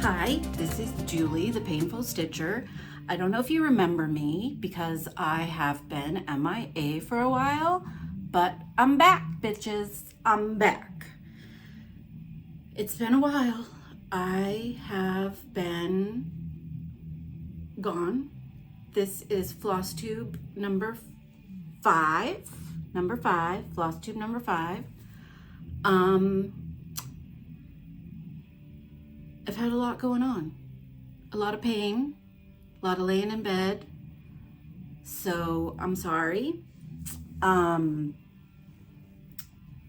Hi, this is Julie, the Painful Stitcher. I don't know if you remember me because I have been MIA for a while, but I'm back, bitches. I'm back. It's been a while. I have been gone. This is Flostube number 5. Flostube number 5. I've had a lot going on, a lot of pain, a lot of laying in bed, so I'm sorry.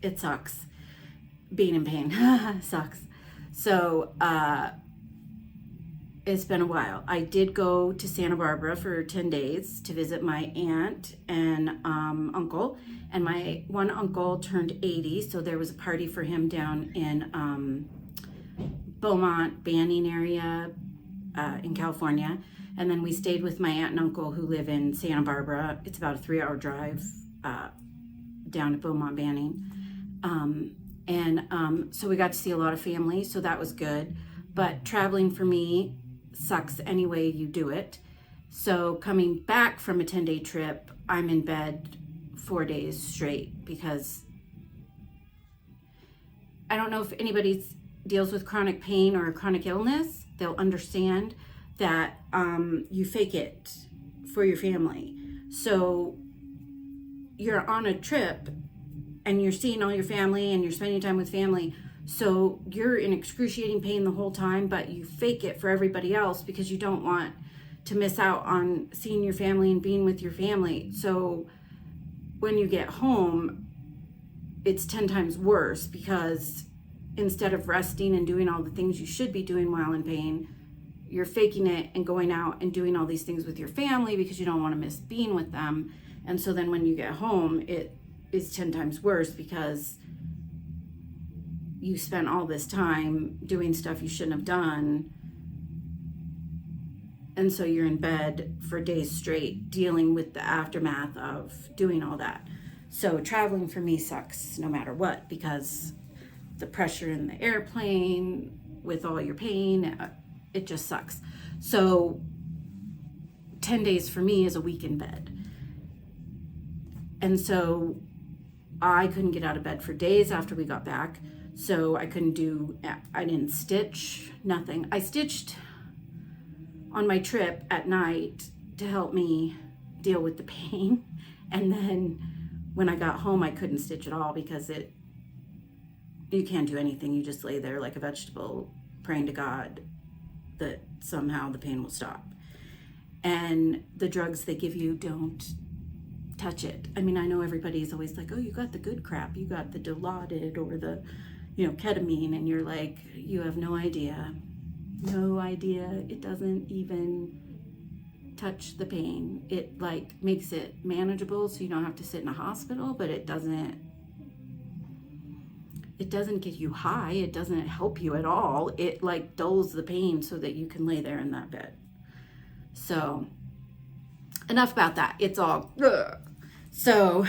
It sucks. Being in pain sucks. So it's been a while. I did go to Santa Barbara for 10 days to visit my aunt and uncle, and my one uncle turned 80, so there was a party for him down in Beaumont, Banning area in California. And then we stayed with my aunt and uncle who live in Santa Barbara. It's about a 3-hour drive down to Beaumont, Banning. So we got to see a lot of family, so that was good. But traveling for me sucks any way you do it. So coming back from a 10-day trip, I'm in bed 4 days straight because I don't know if anybody's deals with chronic pain or chronic illness, they'll understand that you fake it for your family. So you're on a trip and you're seeing all your family and you're spending time with family. So you're in excruciating pain the whole time, but you fake it for everybody else because you don't want to miss out on seeing your family and being with your family. So when you get home, it's 10 times worse because instead of resting and doing all the things you should be doing while in pain, you're faking it and going out and doing all these things with your family because you don't want to miss being with them. And so then when you get home, it is 10 times worse because you spent all this time doing stuff you shouldn't have done. And so you're in bed for days straight dealing with the aftermath of doing all that. So traveling for me sucks no matter what because the pressure in the airplane with all your pain, it just sucks. So 10 days for me is a week in bed. And so I couldn't get out of bed for days after we got back. So I didn't stitch, nothing. I stitched on my trip at night to help me deal with the pain. And then when I got home, I couldn't stitch at all because you can't do anything. You just lay there like a vegetable praying to God that somehow the pain will stop. And the drugs they give you don't touch it. I mean, I know everybody's always like, oh, you got the good crap. You got the Dilaudid or the, ketamine. And you're like, you have no idea. No idea. It doesn't even touch the pain. It makes it manageable so you don't have to sit in a hospital, but it doesn't get you high. It doesn't help you at all. It dulls the pain so that you can lay there in that bed. So enough about that. It's all ugh. So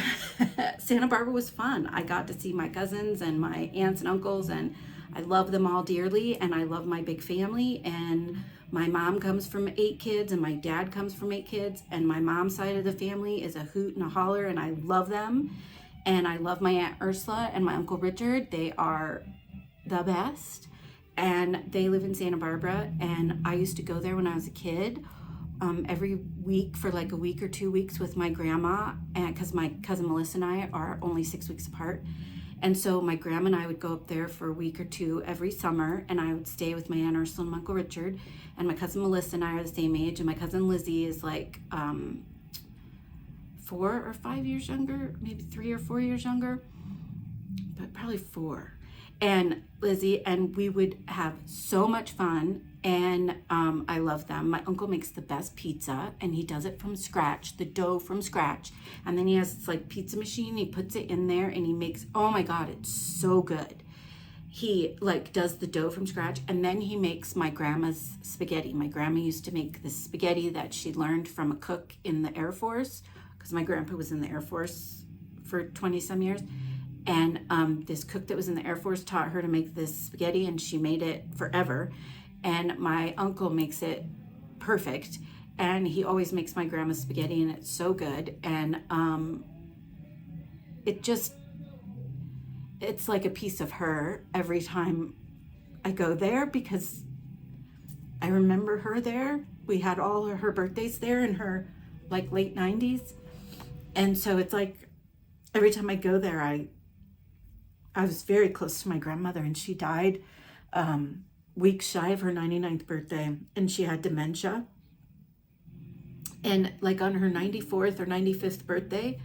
Santa Barbara was fun. I got to see my cousins and my aunts and uncles, and I love them all dearly, and I love my big family. And my mom comes from 8 kids and my dad comes from 8 kids, and my mom's side of the family is a hoot and a holler, and I love them. And I love my Aunt Ursula and my Uncle Richard. They are the best. And they live in Santa Barbara. And I used to go there when I was a kid every week for a week or 2 weeks with my grandma. And because my cousin Melissa and I are only 6 weeks apart. And so my grandma and I would go up there for a week or two every summer, and I would stay with my Aunt Ursula and my Uncle Richard, and my cousin Melissa and I are the same age, and my cousin Lizzie is like 4 or 5 years younger, maybe 3 or 4 years younger, but probably 4. And Lizzie, and we would have so much fun, and I love them. My uncle makes the best pizza, and he does it from scratch, the dough from scratch, and then he has this like pizza machine, he puts it in there, and he makes, oh my god, it's so good. He like does the dough from scratch, and then he makes my grandma's spaghetti. My grandma used to make this spaghetti that she learned from a cook in the Air Force, because my grandpa was in the Air Force for 20 some years. And this cook that was in the Air Force taught her to make this spaghetti, and she made it forever. And my uncle makes it perfect, and he always makes my grandma's spaghetti, and it's so good. And it's like a piece of her every time I go there, because I remember her there. We had all of her birthdays there in her like late 90s. And so it's like every time I go there, I was very close to my grandmother, and she died weeks shy of her 99th birthday, and she had dementia. And like on her 94th or 95th birthday,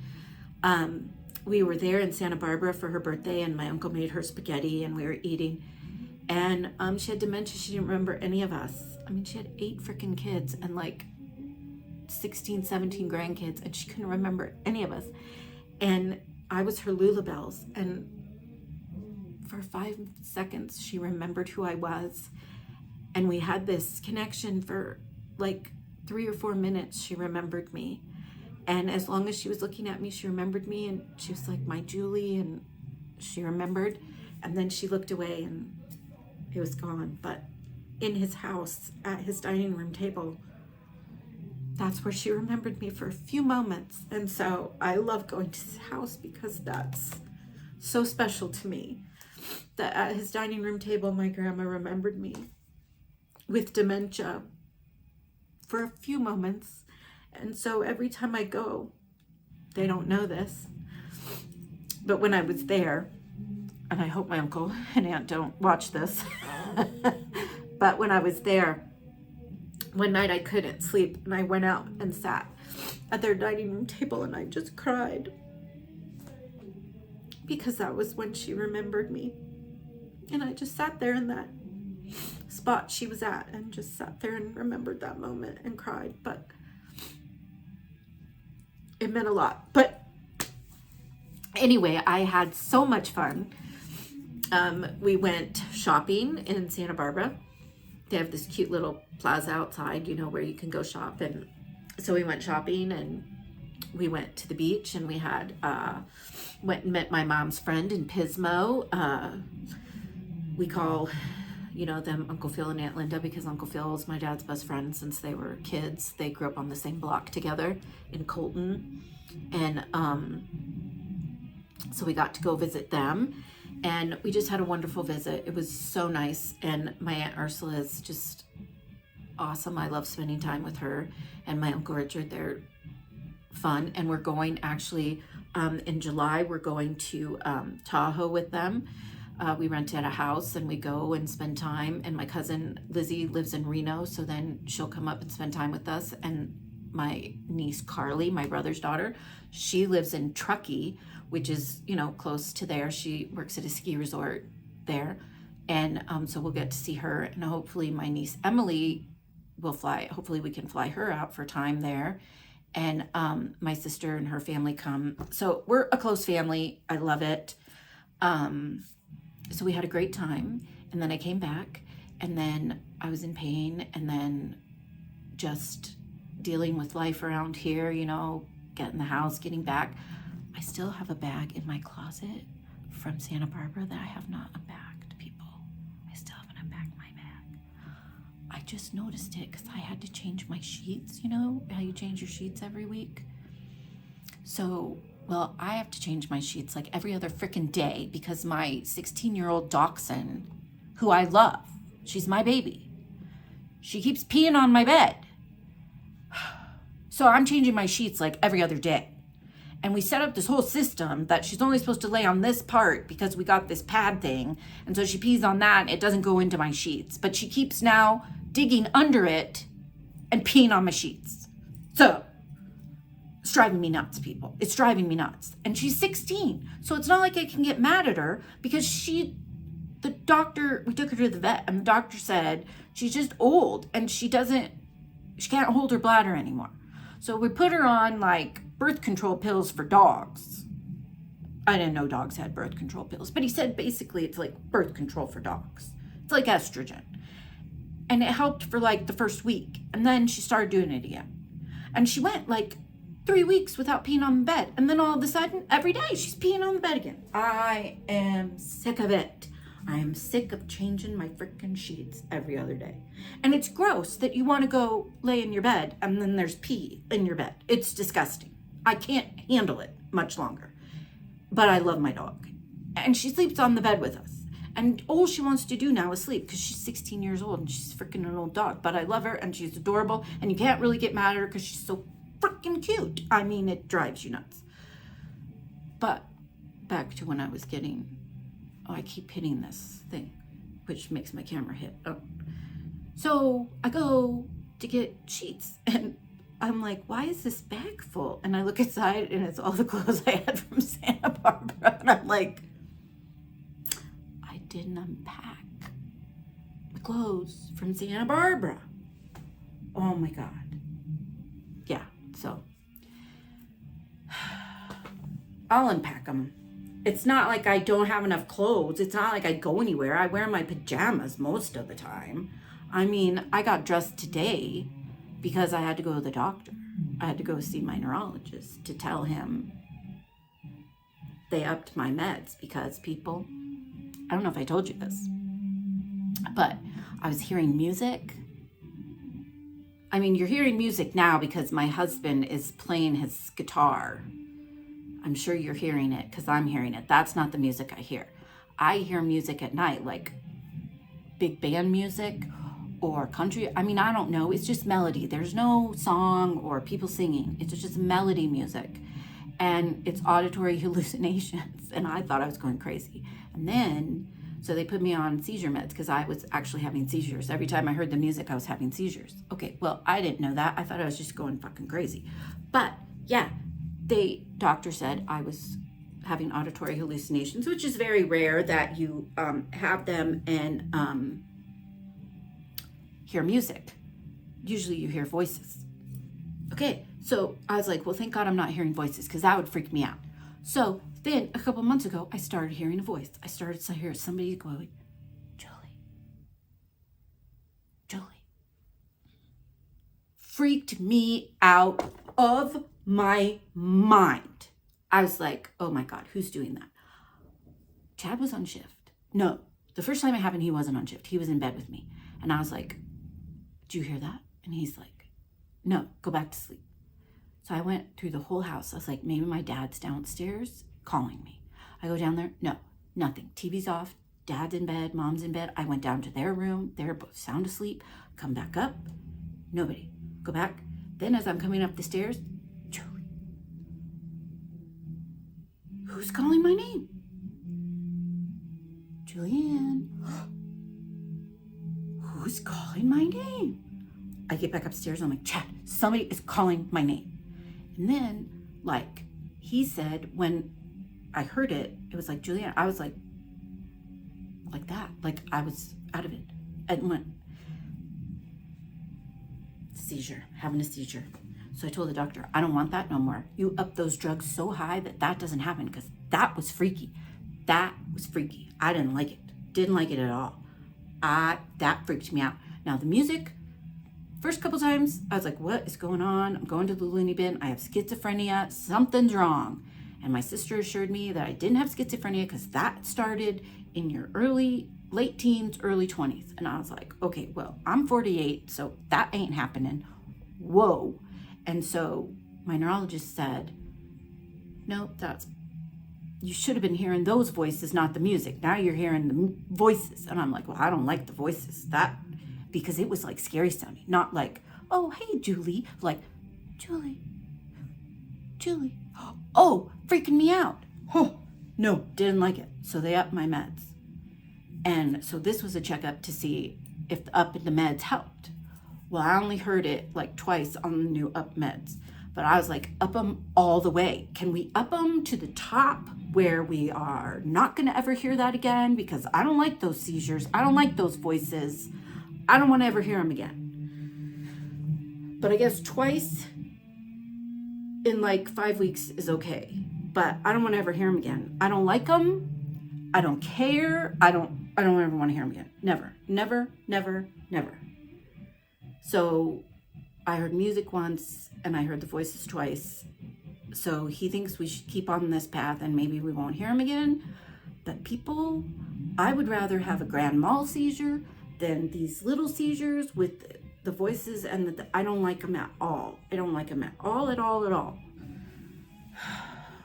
we were there in Santa Barbara for her birthday, and my uncle made her spaghetti, and we were eating. And she had dementia. She didn't remember any of us. I mean, she had 8 freaking kids and like 16, 17 grandkids, and she couldn't remember any of us. And I was her Lulabelles, and for 5 seconds she remembered who I was, and we had this connection for like 3 or 4 minutes. She remembered me, and as long as she was looking at me, she remembered me, and she was like, my Julie, and she remembered. And then she looked away and it was gone. But in his house, at his dining room table, that's where she remembered me for a few moments. And so I love going to his house because that's so special to me, that at his dining room table, my grandma remembered me with dementia for a few moments. And so every time I go, they don't know this, but when I was there, and I hope my uncle and aunt don't watch this, but when I was there, one night I couldn't sleep, and I went out and sat at their dining room table, and I just cried, because that was when she remembered me. And I just sat there in that spot she was at, and just sat there and remembered that moment and cried. But it meant a lot. But anyway, I had so much fun. We went shopping in Santa Barbara. They have this cute little plaza outside, you know, where you can go shop. And so we went shopping, and we went to the beach, and we had went and met my mom's friend in Pismo. We call, you know, them Uncle Phil and Aunt Linda, because Uncle Phil is my dad's best friend since they were kids. They grew up on the same block together in Colton. And so we got to go visit them, and we just had a wonderful visit. It was so nice. And my Aunt Ursula is just awesome. I love spending time with her, and my Uncle Richard. They're fun. And we're going actually in July, we're going to Tahoe with them. We rented a house, and we go and spend time. And my cousin Lizzie lives in Reno, so then she'll come up and spend time with us. And my niece Carly, my brother's daughter, she lives in Truckee, which is, you know, close to there. She works at a ski resort there. And so we'll get to see her, and hopefully my niece Emily will fly. Hopefully we can fly her out for time there. And my sister and her family come. So we're a close family. I love it. So we had a great time. And then I came back, and then I was in pain, and then just dealing with life around here, you know, getting the house, getting back. I still have a bag in my closet from Santa Barbara that I have not unpacked, people. I still haven't unpacked my bag. I just noticed it because I had to change my sheets. You know how you change your sheets every week? So, well, I have to change my sheets like every other freaking day, because my 16-year-old dachshund, who I love, she's my baby, she keeps peeing on my bed. So I'm changing my sheets like every other day. And we set up this whole system that she's only supposed to lay on this part because we got this pad thing. And so she pees on that and it doesn't go into my sheets. But she keeps now digging under it and peeing on my sheets. So it's driving me nuts, people. It's driving me nuts. And she's 16. So it's not like I can get mad at her because we took her to the vet and the doctor said she's just old and she can't hold her bladder anymore. So we put her on like birth control pills for dogs. I didn't know dogs had birth control pills, but he said basically it's like birth control for dogs. It's like estrogen. And it helped for like the first week. And then she started doing it again. And she went like 3 weeks without peeing on the bed. And then all of a sudden, every day she's peeing on the bed again. I am sick of it. I am sick of changing my freaking sheets every other day. And it's gross that you want to go lay in your bed and then there's pee in your bed. It's disgusting. I can't handle it much longer. But I love my dog. And she sleeps on the bed with us. And all she wants to do now is sleep because she's 16 years old and she's freaking an old dog. But I love her and she's adorable. And you can't really get mad at her because she's so freaking cute. I mean, it drives you nuts. But back to when I was getting... Oh, I keep hitting this thing, which makes my camera hit. Oh. So I go to get sheets and I'm like, why is this bag full? And I look inside and it's all the clothes I had from Santa Barbara. And I'm like, I didn't unpack the clothes from Santa Barbara. Oh my God. Yeah, so I'll unpack them. It's not like I don't have enough clothes. It's not like I go anywhere. I wear my pajamas most of the time. I mean, I got dressed today because I had to go to the doctor. I had to go see my neurologist to tell him they upped my meds because people, I don't know if I told you this, but I was hearing music. I mean, you're hearing music now because my husband is playing his guitar. I'm sure you're hearing it because I'm hearing it. That's not the music I hear. I hear music at night, like big band music or country. I mean, I don't know. It's just melody. There's no song or people singing. It's just melody music. And it's auditory hallucinations. And I thought I was going crazy. And then, so they put me on seizure meds because I was actually having seizures. Every time I heard the music, I was having seizures. Okay, well, I didn't know that. I thought I was just going fucking crazy. But yeah, doctor said I was having auditory hallucinations, which is very rare that you have them and hear music. Usually you hear voices. Okay, so I was like, well, thank God I'm not hearing voices because that would freak me out. So then a couple months ago, I started hearing a voice. I started to hear somebody going, Julie. Freaked me out of my mind. I was like, oh my God, who's doing that? Chad was on shift. No, the first time it happened, he wasn't on shift. He was in bed with me. And I was like, did you hear that? And he's like, no, go back to sleep. So I went through the whole house. I was like, maybe my dad's downstairs calling me. I go down there. No, nothing. TV's off. Dad's in bed. Mom's in bed. I went down to their room. They're both sound asleep. Come back up. Nobody. Go back. Then as I'm coming up the stairs, Julie. Who's calling my name? Julianne. Who's calling my name? I get back upstairs. I'm like, Chad, somebody is calling my name. And then, like, he said when I heard it, it was like, Julianne, I was like that. Like, I was out of it. And went, seizure, having a seizure. So I told the doctor, I don't want that no more. You up those drugs so high that doesn't happen because that was freaky. That was freaky. I didn't like it. Didn't like it at all. That freaked me out. Now the music, first couple times, I was like, what is going on? I'm going to the loony bin. I have schizophrenia. Something's wrong. And my sister assured me that I didn't have schizophrenia because that started in your late teens, early 20s. And I was like, okay, well, I'm 48, so that ain't happening. Whoa. And so my neurologist said, no, you should have been hearing those voices, not the music. Now you're hearing the voices. And I'm like, well, I don't like the voices. Because it was like scary sounding, not like, oh, hey, Julie, like, Julie. Julie, oh, freaking me out. Oh, no, didn't like it. So they upped my meds. And so this was a checkup to see if the up in the meds helped. Well, I only heard it like twice on the new up meds. But I was like, up them all the way. Can we up them to the top where we are not going to ever hear that again? Because I don't like those seizures. I don't like those voices. I don't want to ever hear them again. But I guess twice in like 5 weeks is okay. But I don't want to ever hear them again. I don't like them. I don't care. I don't ever want to hear them again. Never, never, never, never. So I heard music once and I heard the voices twice. So he thinks we should keep on this path and maybe we won't hear him again. But people, I would rather have a grand mal seizure than these little seizures with the voices, and I don't like them at all. I don't like them at all, at all, at all.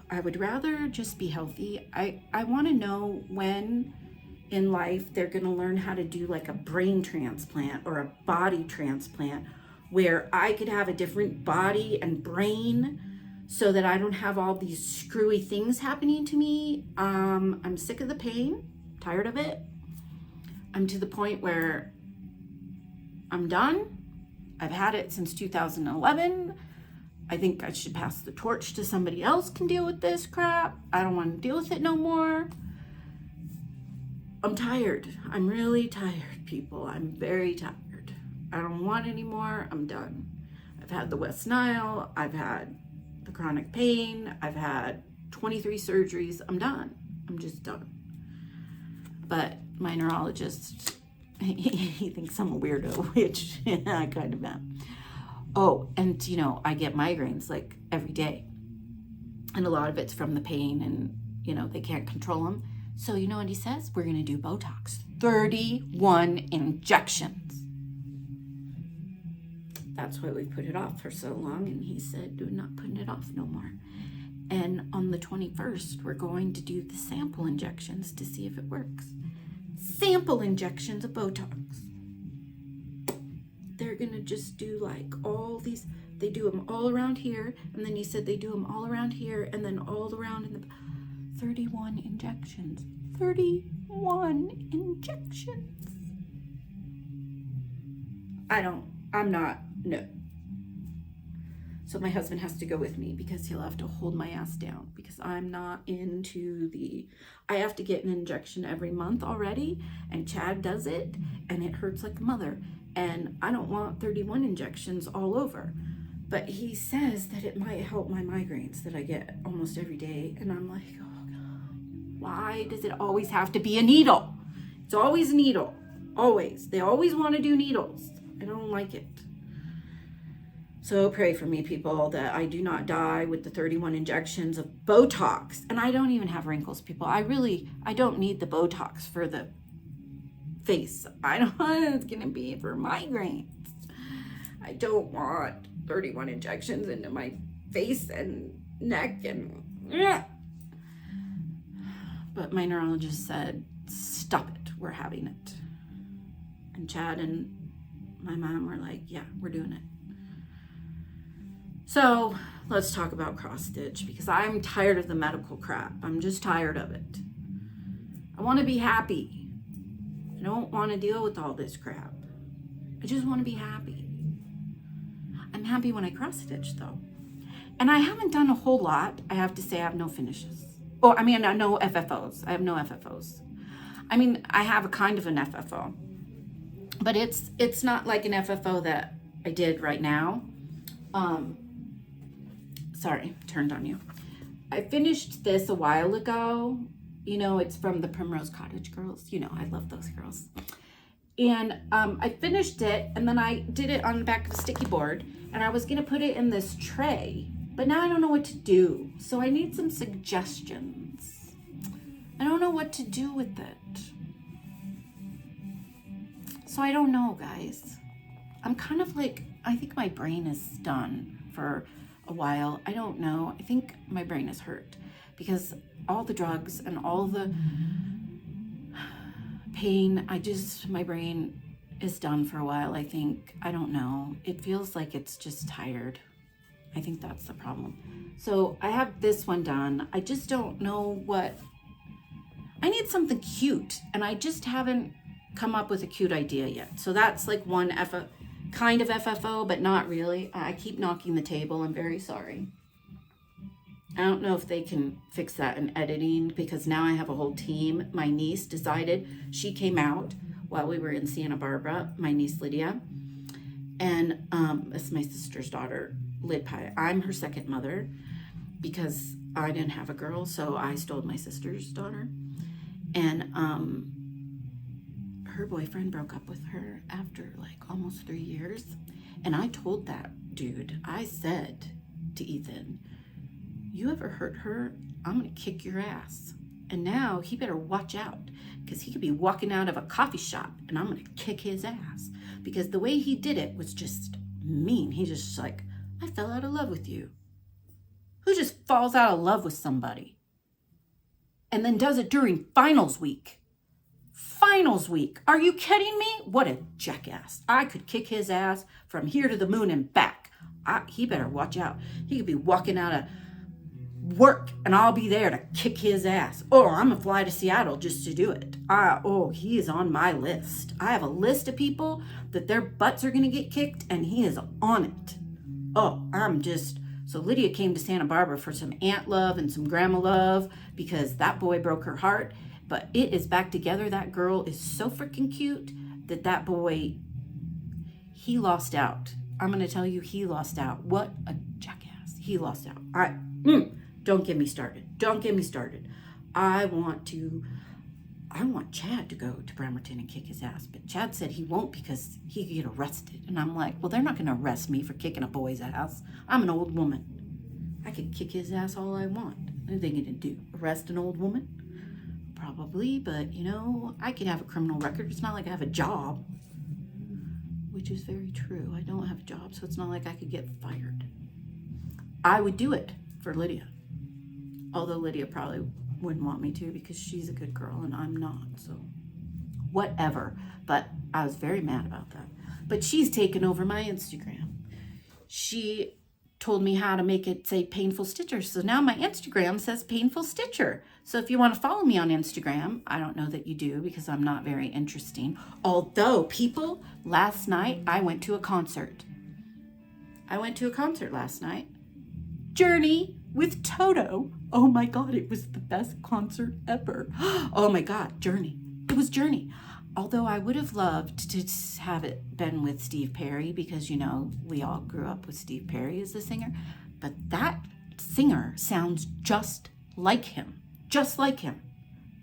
I would rather just be healthy. I want to know when in life they're going to learn how to do like a brain transplant or a body transplant where I could have a different body and brain so that I don't have all these screwy things happening to me. I'm sick of the pain, tired of it. I'm to the point where I'm done. I've had it since 2011. I think I should pass the torch to somebody else can deal with this crap. I don't want to deal with it no more. I'm tired. I'm really tired, people. I'm very tired. I don't want any more. I'm done. I've had the West Nile. I've had the chronic pain. I've had 23 surgeries. I'm done. I'm just done. But my neurologist, he thinks I'm a weirdo, which I kind of am. Oh, and you know, I get migraines like every day. And a lot of it's from the pain and, you know, they can't control them. So you know what he says? We're going to do Botox. 31 injections. That's why we put it off for so long. And he said, we're not putting it off no more. And on the 21st, we're going to do the sample injections to see if it works. Sample injections of Botox. They're going to just do like all these, they do them all around here. And then he said they do them all around here and then all around in the 31 injections. 31 injections. No. So my husband has to go with me because he'll have to hold my ass down because I'm not into I have to get an injection every month already and Chad does it and it hurts like a mother and I don't want 31 injections all over. But he says that it might help my migraines that I get almost every day and I'm like, oh God, why does it always have to be a needle? It's always a needle, always. They always want to do needles. I don't like it. So pray for me, people, that I do not die with the 31 injections of Botox. And I don't even have wrinkles, people. I don't need the Botox for the face. I don't want it's going to be for migraines. I don't want 31 injections into my face and neck and But my neurologist said, stop it. We're having it. And Chad and my mom were like, yeah, we're doing it. So let's talk about cross stitch because I'm tired of the medical crap. I'm just tired of it. I want to be happy. I don't want to deal with all this crap. I just want to be happy. I'm happy when I cross stitch though. And I haven't done a whole lot. I have to say I have no finishes. No FFOs. I have no FFOs. I mean, I have a kind of an FFO. But it's not like an FFO that I did right now. Sorry, turned on you. I finished this a while ago. You know, it's from the Primrose Cottage girls. You know, I love those girls. And I finished it, and then I did it on the back of a sticky board, and I was going to put it in this tray, but now I don't know what to do. So I need some suggestions. I don't know what to do with it. So I don't know, guys. I'm kind of like, I think my brain is done for a while. I don't know. I think my brain is hurt because all the drugs and all the pain, my brain is done for a while. I think, I don't know. It feels like it's just tired. I think that's the problem. So I have this one done. I just don't know what, I need something cute, and I just haven't come up with a cute idea yet. So that's like one kind of FFO, but not really. I keep knocking the table. I'm very sorry. I don't know if they can fix that in editing, because now I have a whole team. My niece decided, she came out while we were in Santa Barbara, my niece Lydia, and it's my sister's daughter, Lid Pie. I'm her second mother because I didn't have a girl, so I stole my sister's daughter. And her boyfriend broke up with her after like almost 3 years. And I told that dude, I said to Ethan, you ever hurt her, I'm gonna kick your ass. And now he better watch out, because he could be walking out of a coffee shop and I'm gonna kick his ass. Because the way he did it was just mean. He just like, I fell out of love with you. Who just falls out of love with somebody and then does it during finals week? Finals week. Are you kidding me? What a jackass. I could kick his ass from here to the moon and back. He better watch out. He could be walking out of work and I'll be there to kick his ass. Or I'm gonna fly to Seattle just to do it. He is on my list. I have a list of people that their butts are gonna get kicked, and he is on it. So Lydia came to Santa Barbara for some aunt love and some grandma love, because that boy broke her heart. But it is back together. That girl is so freaking cute that boy, he lost out. I'm gonna tell you, he lost out. What a jackass. He lost out. Don't get me started. Don't get me started. I want Chad to go to Bremerton and kick his ass. But Chad said he won't because he could get arrested. And I'm like, well, they're not going to arrest me for kicking a boy's ass. I'm an old woman. I could kick his ass all I want. What are they going to do? Arrest an old woman? Probably. But, I could have a criminal record. It's not like I have a job. Which is very true. I don't have a job, so it's not like I could get fired. I would do it for Lydia. Although Lydia probably wouldn't want me to, because she's a good girl and I'm not, so whatever. But I was very mad about that. But she's taken over my Instagram. She told me how to make it say Painful Stitcher. So now my Instagram says Painful Stitcher. So if you want to follow me on Instagram, I don't know that you do, because I'm not very interesting. Although, people, last night I went to a concert. Last night. Journey with Toto. Oh my God, it was the best concert ever. Oh my God, Journey. It was Journey. Although I would have loved to have it been with Steve Perry, because, we all grew up with Steve Perry as the singer. But that singer sounds just like him. Just like him.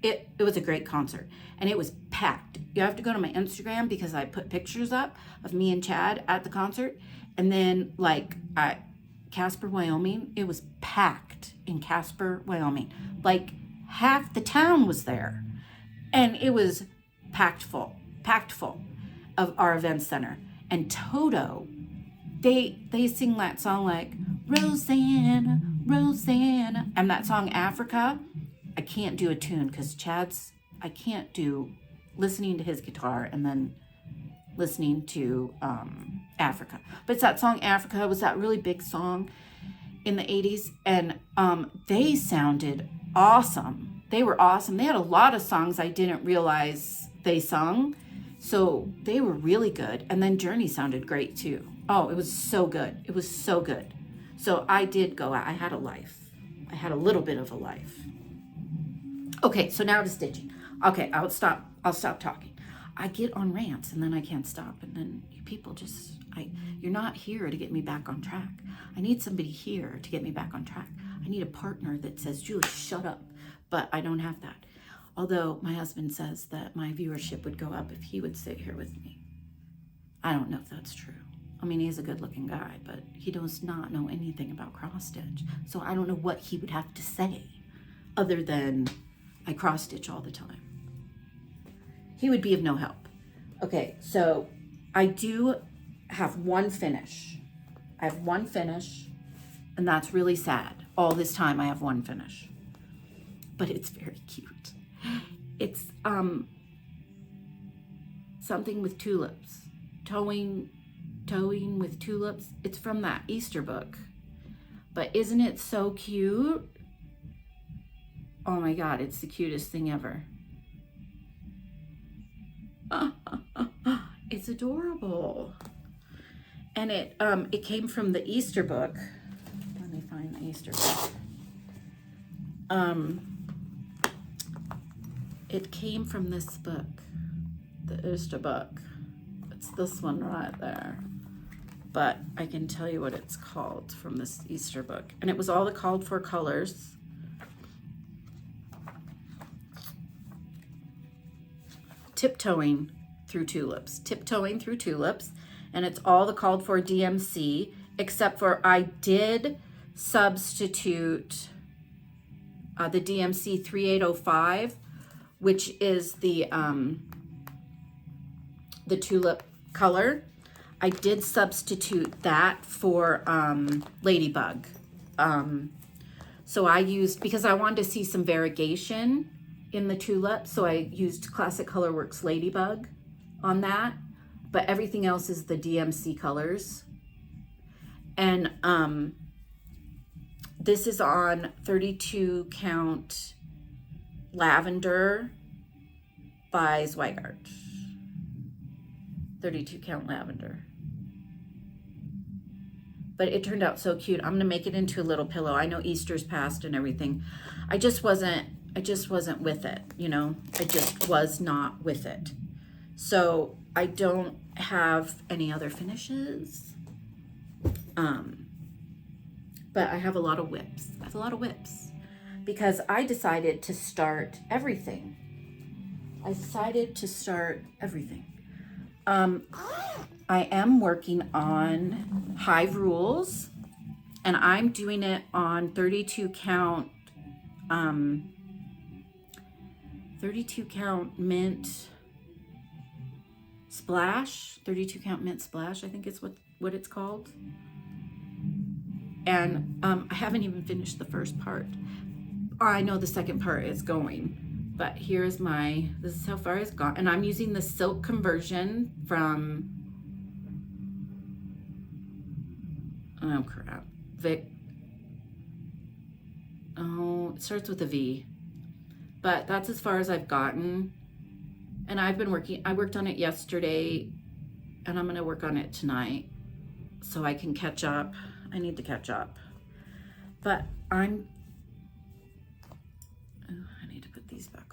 It was a great concert. And it was packed. You have to go to my Instagram, because I put pictures up of me and Chad at the concert. And then, Casper, Wyoming, it was packed in Casper, Wyoming. Like half the town was there. And it was packed full of our event center. And Toto, they sing that song like, Rosanna, Rosanna. And that song, Africa, I can't do a tune, because I can't do listening to his guitar and then listening to Africa. But it's that song Africa. It was that really big song in the 80s, and they sounded awesome. They were awesome. They had a lot of songs I didn't realize they sung, so they were really good. And then Journey sounded great too. Oh, it was so good. It was so good. So I did go out. I had a life. I had a little bit of a life. Okay, so now to stitching. Okay, I'll stop talking. I get on rants and then I can't stop, and then people you're not here to get me back on track. I need somebody here to get me back on track. I need a partner that says, Julie, shut up. But I don't have that. Although my husband says that my viewership would go up if he would sit here with me. I don't know if that's true. I mean, he's a good looking guy, but he does not know anything about cross stitch. So I don't know what he would have to say other than I cross stitch all the time. He would be of no help. Okay, so I do have one finish. I have one finish, and that's really sad. All this time I have one finish. But it's very cute. It's something with tulips. Towing with tulips. It's from that Easter book. But isn't it so cute? Oh my God, it's the cutest thing ever. It's adorable. And it came from the Easter book. Let me find the Easter book. It came from this book, the Easter book. It's this one right there. But I can tell you what it's called from this Easter book. And it was all the called for colors. Tiptoeing through tulips. Tiptoeing through tulips. And it's all the called for DMC, except for I did substitute the DMC 3805, which is the tulip color. I did substitute that for Ladybug. So I used, because I wanted to see some variegation in the tulip, so I used Classic Colorworks Ladybug on that, but everything else is the DMC colors. And this is on 32 count lavender by Zweigart. 32 count lavender. But it turned out so cute. I'm gonna make it into a little pillow. I know Easter's passed and everything. I just wasn't with it, you know? I just was not with it. So I don't have any other finishes. But I have a lot of whips. I have a lot of whips because I decided to start everything. I am working on Hive Rules, and I'm doing it on 32 count mint splash. 32 count mint splash, I think is what it's called. And I haven't even finished the first part. I know the second part is going, but this is how far it's gone. And I'm using the silk conversion from, oh crap, it starts with a V, but that's as far as I've gotten. And I worked on it yesterday, and I'm gonna work on it tonight so I can catch up. I need to catch up, but I need to put these back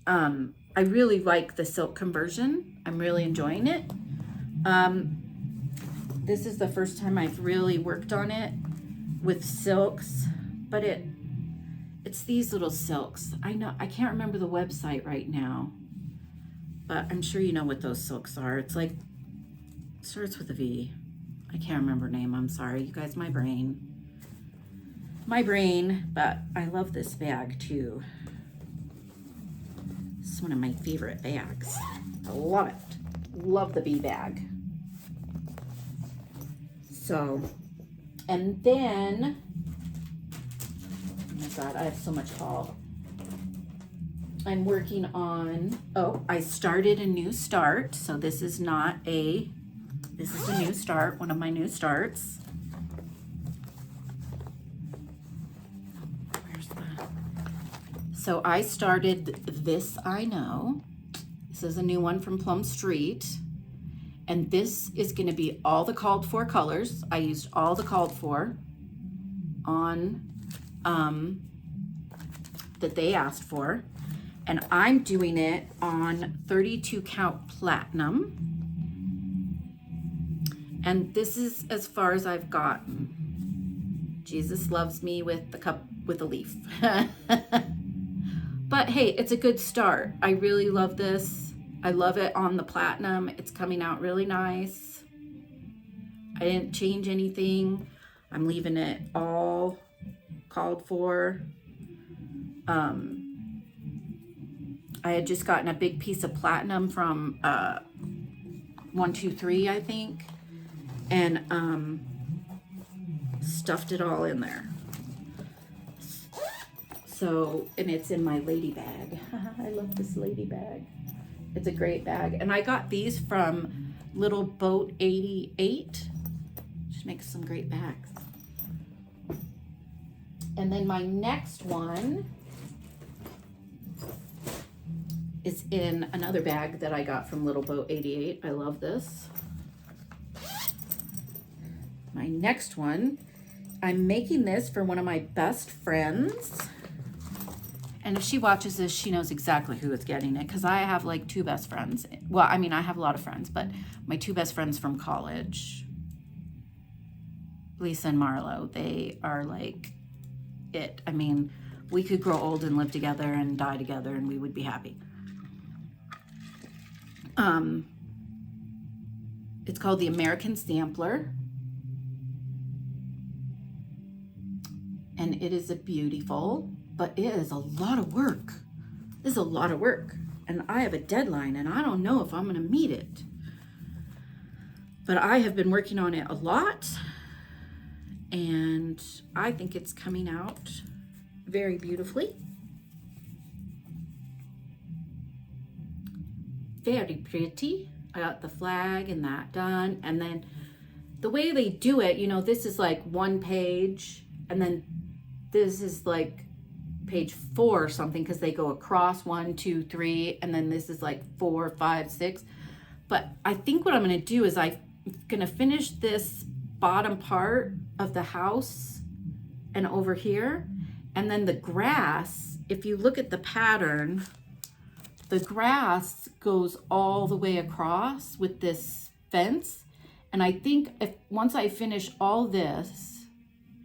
on. I really like the silk conversion. I'm really enjoying it. This is the first time I've really worked on it with silks, but it's these little silks. I know, I can't remember the website right now, but I'm sure you know what those silks are. It's like, starts with a V. I can't remember her name. I'm sorry, you guys, my brain, but I love this bag too. This is one of my favorite bags. I love it. Love the bee bag. So, and then, oh my God, I have so much haul. I'm working on, I started a new start. So this is a new start, one of my new starts. So I started This I Know. This is a new one from Plum Street. And this is gonna be all the called for colors. I used all the called for on, that they asked for. And I'm doing it on 32 count platinum. And this is as far as I've gotten. Jesus loves me with the cup with a leaf. But hey, it's a good start. I really love this. I love it on the platinum. It's coming out really nice. I didn't change anything. I'm leaving it all called for. I had just gotten a big piece of platinum from 123, I think, and stuffed it all in there. So, and it's in my lady bag. I love this lady bag. It's a great bag. And I got these from Little Boat 88. She makes some great bags. And then my next one is in another bag that I got from Little Boat 88. I love this. My next one, I'm making this for one of my best friends. And if she watches this, she knows exactly who is getting it, because I have like two best friends. Well, I mean, I have a lot of friends, but my two best friends from college, Lisa and Marlo, they are like it. I mean, we could grow old and live together and die together and we would be happy. It's called the American Sampler. And it is a beautiful, but it is a lot of work. This is a lot of work. And I have a deadline and I don't know if I'm gonna meet it. But I have been working on it a lot and I think it's coming out very beautifully. Very pretty. I got the flag and that done. And then the way they do it, you know, this is like one page and then this is like page 4 or something, because they go across 1, 2, 3, and then this is like 4, 5, 6. But I think what I'm going to do is I'm going to finish this bottom part of the house and over here, and then the grass, if you look at the pattern, the grass goes all the way across with this fence. And I think if once I finish all this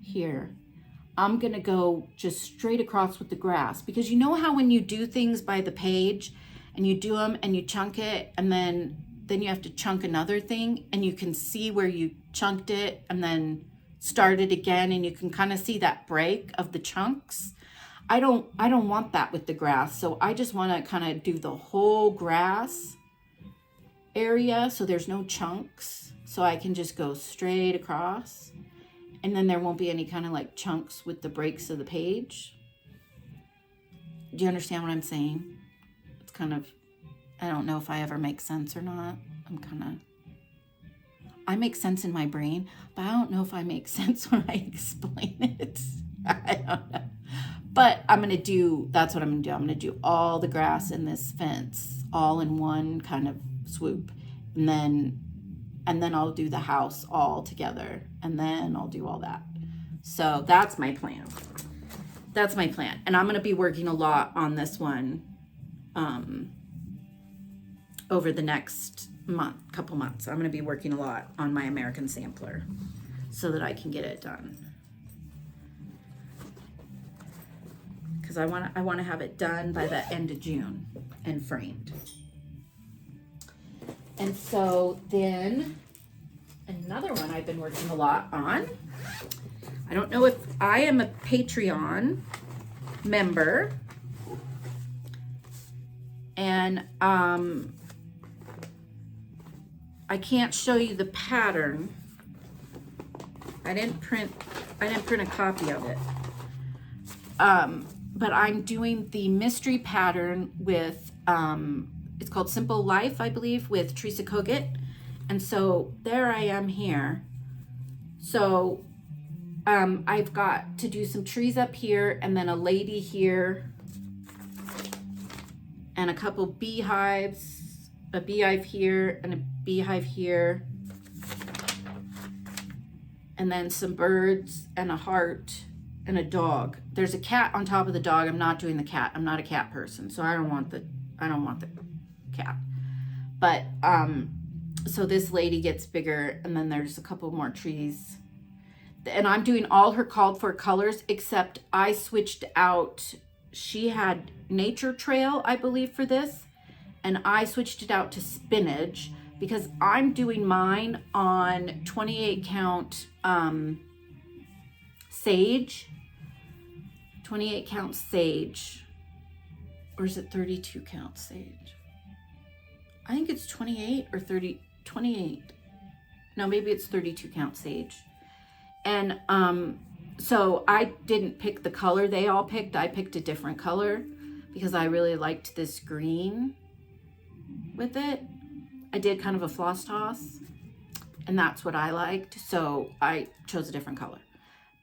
here, I'm gonna go just straight across with the grass, because you know how when you do things by the page and you do them and you chunk it and then you have to chunk another thing and you can see where you chunked it and then start it again, and you can kind of see that break of the chunks. I don't want that with the grass. So I just want to kind of do the whole grass area so there's no chunks, so I can just go straight across. And then there won't be any kind of like chunks with the breaks of the page. Do you understand what I'm saying? It's kind of, I don't know if I ever make sense or not. I make sense in my brain, but I don't know if I make sense when I explain it. I don't know. But that's what I'm gonna do. I'm gonna do all the grass in this fence all in one kind of swoop. And then I'll do the house all together, and then I'll do all that. So that's my plan. That's my plan. And I'm going to be working a lot on this one over the next couple months. I'm going to be working a lot on my American Sampler so that I can get it done. Because I want to have it done by the end of June and framed. And so then another one I've been working a lot on. I don't know if I am a Patreon member, and I can't show you the pattern. I didn't print a copy of it. But I'm doing the mystery pattern with it's called Simple Life, I believe, with Teresa Kogut. And so there I am here. So I've got to do some trees up here, and then a lady here, and a couple beehives, a beehive here and a beehive here, and then some birds and a heart and a dog. There's a cat on top of the dog. I'm not doing the cat. I'm not a cat person, so I don't want the cat. But so this lady gets bigger, and then there's a couple more trees, and I'm doing all her called for colors, except I switched out. She had Nature Trail, I believe, for this, and I switched it out to spinach because I'm doing mine on 28 count sage, 28 count sage, or is it 32 count sage? I think it's 28 or 28. No, maybe it's 32 count sage. And so I didn't pick the color they all picked. I picked a different color because I really liked this green with it. I did kind of a floss toss, and that's what I liked. So I chose a different color.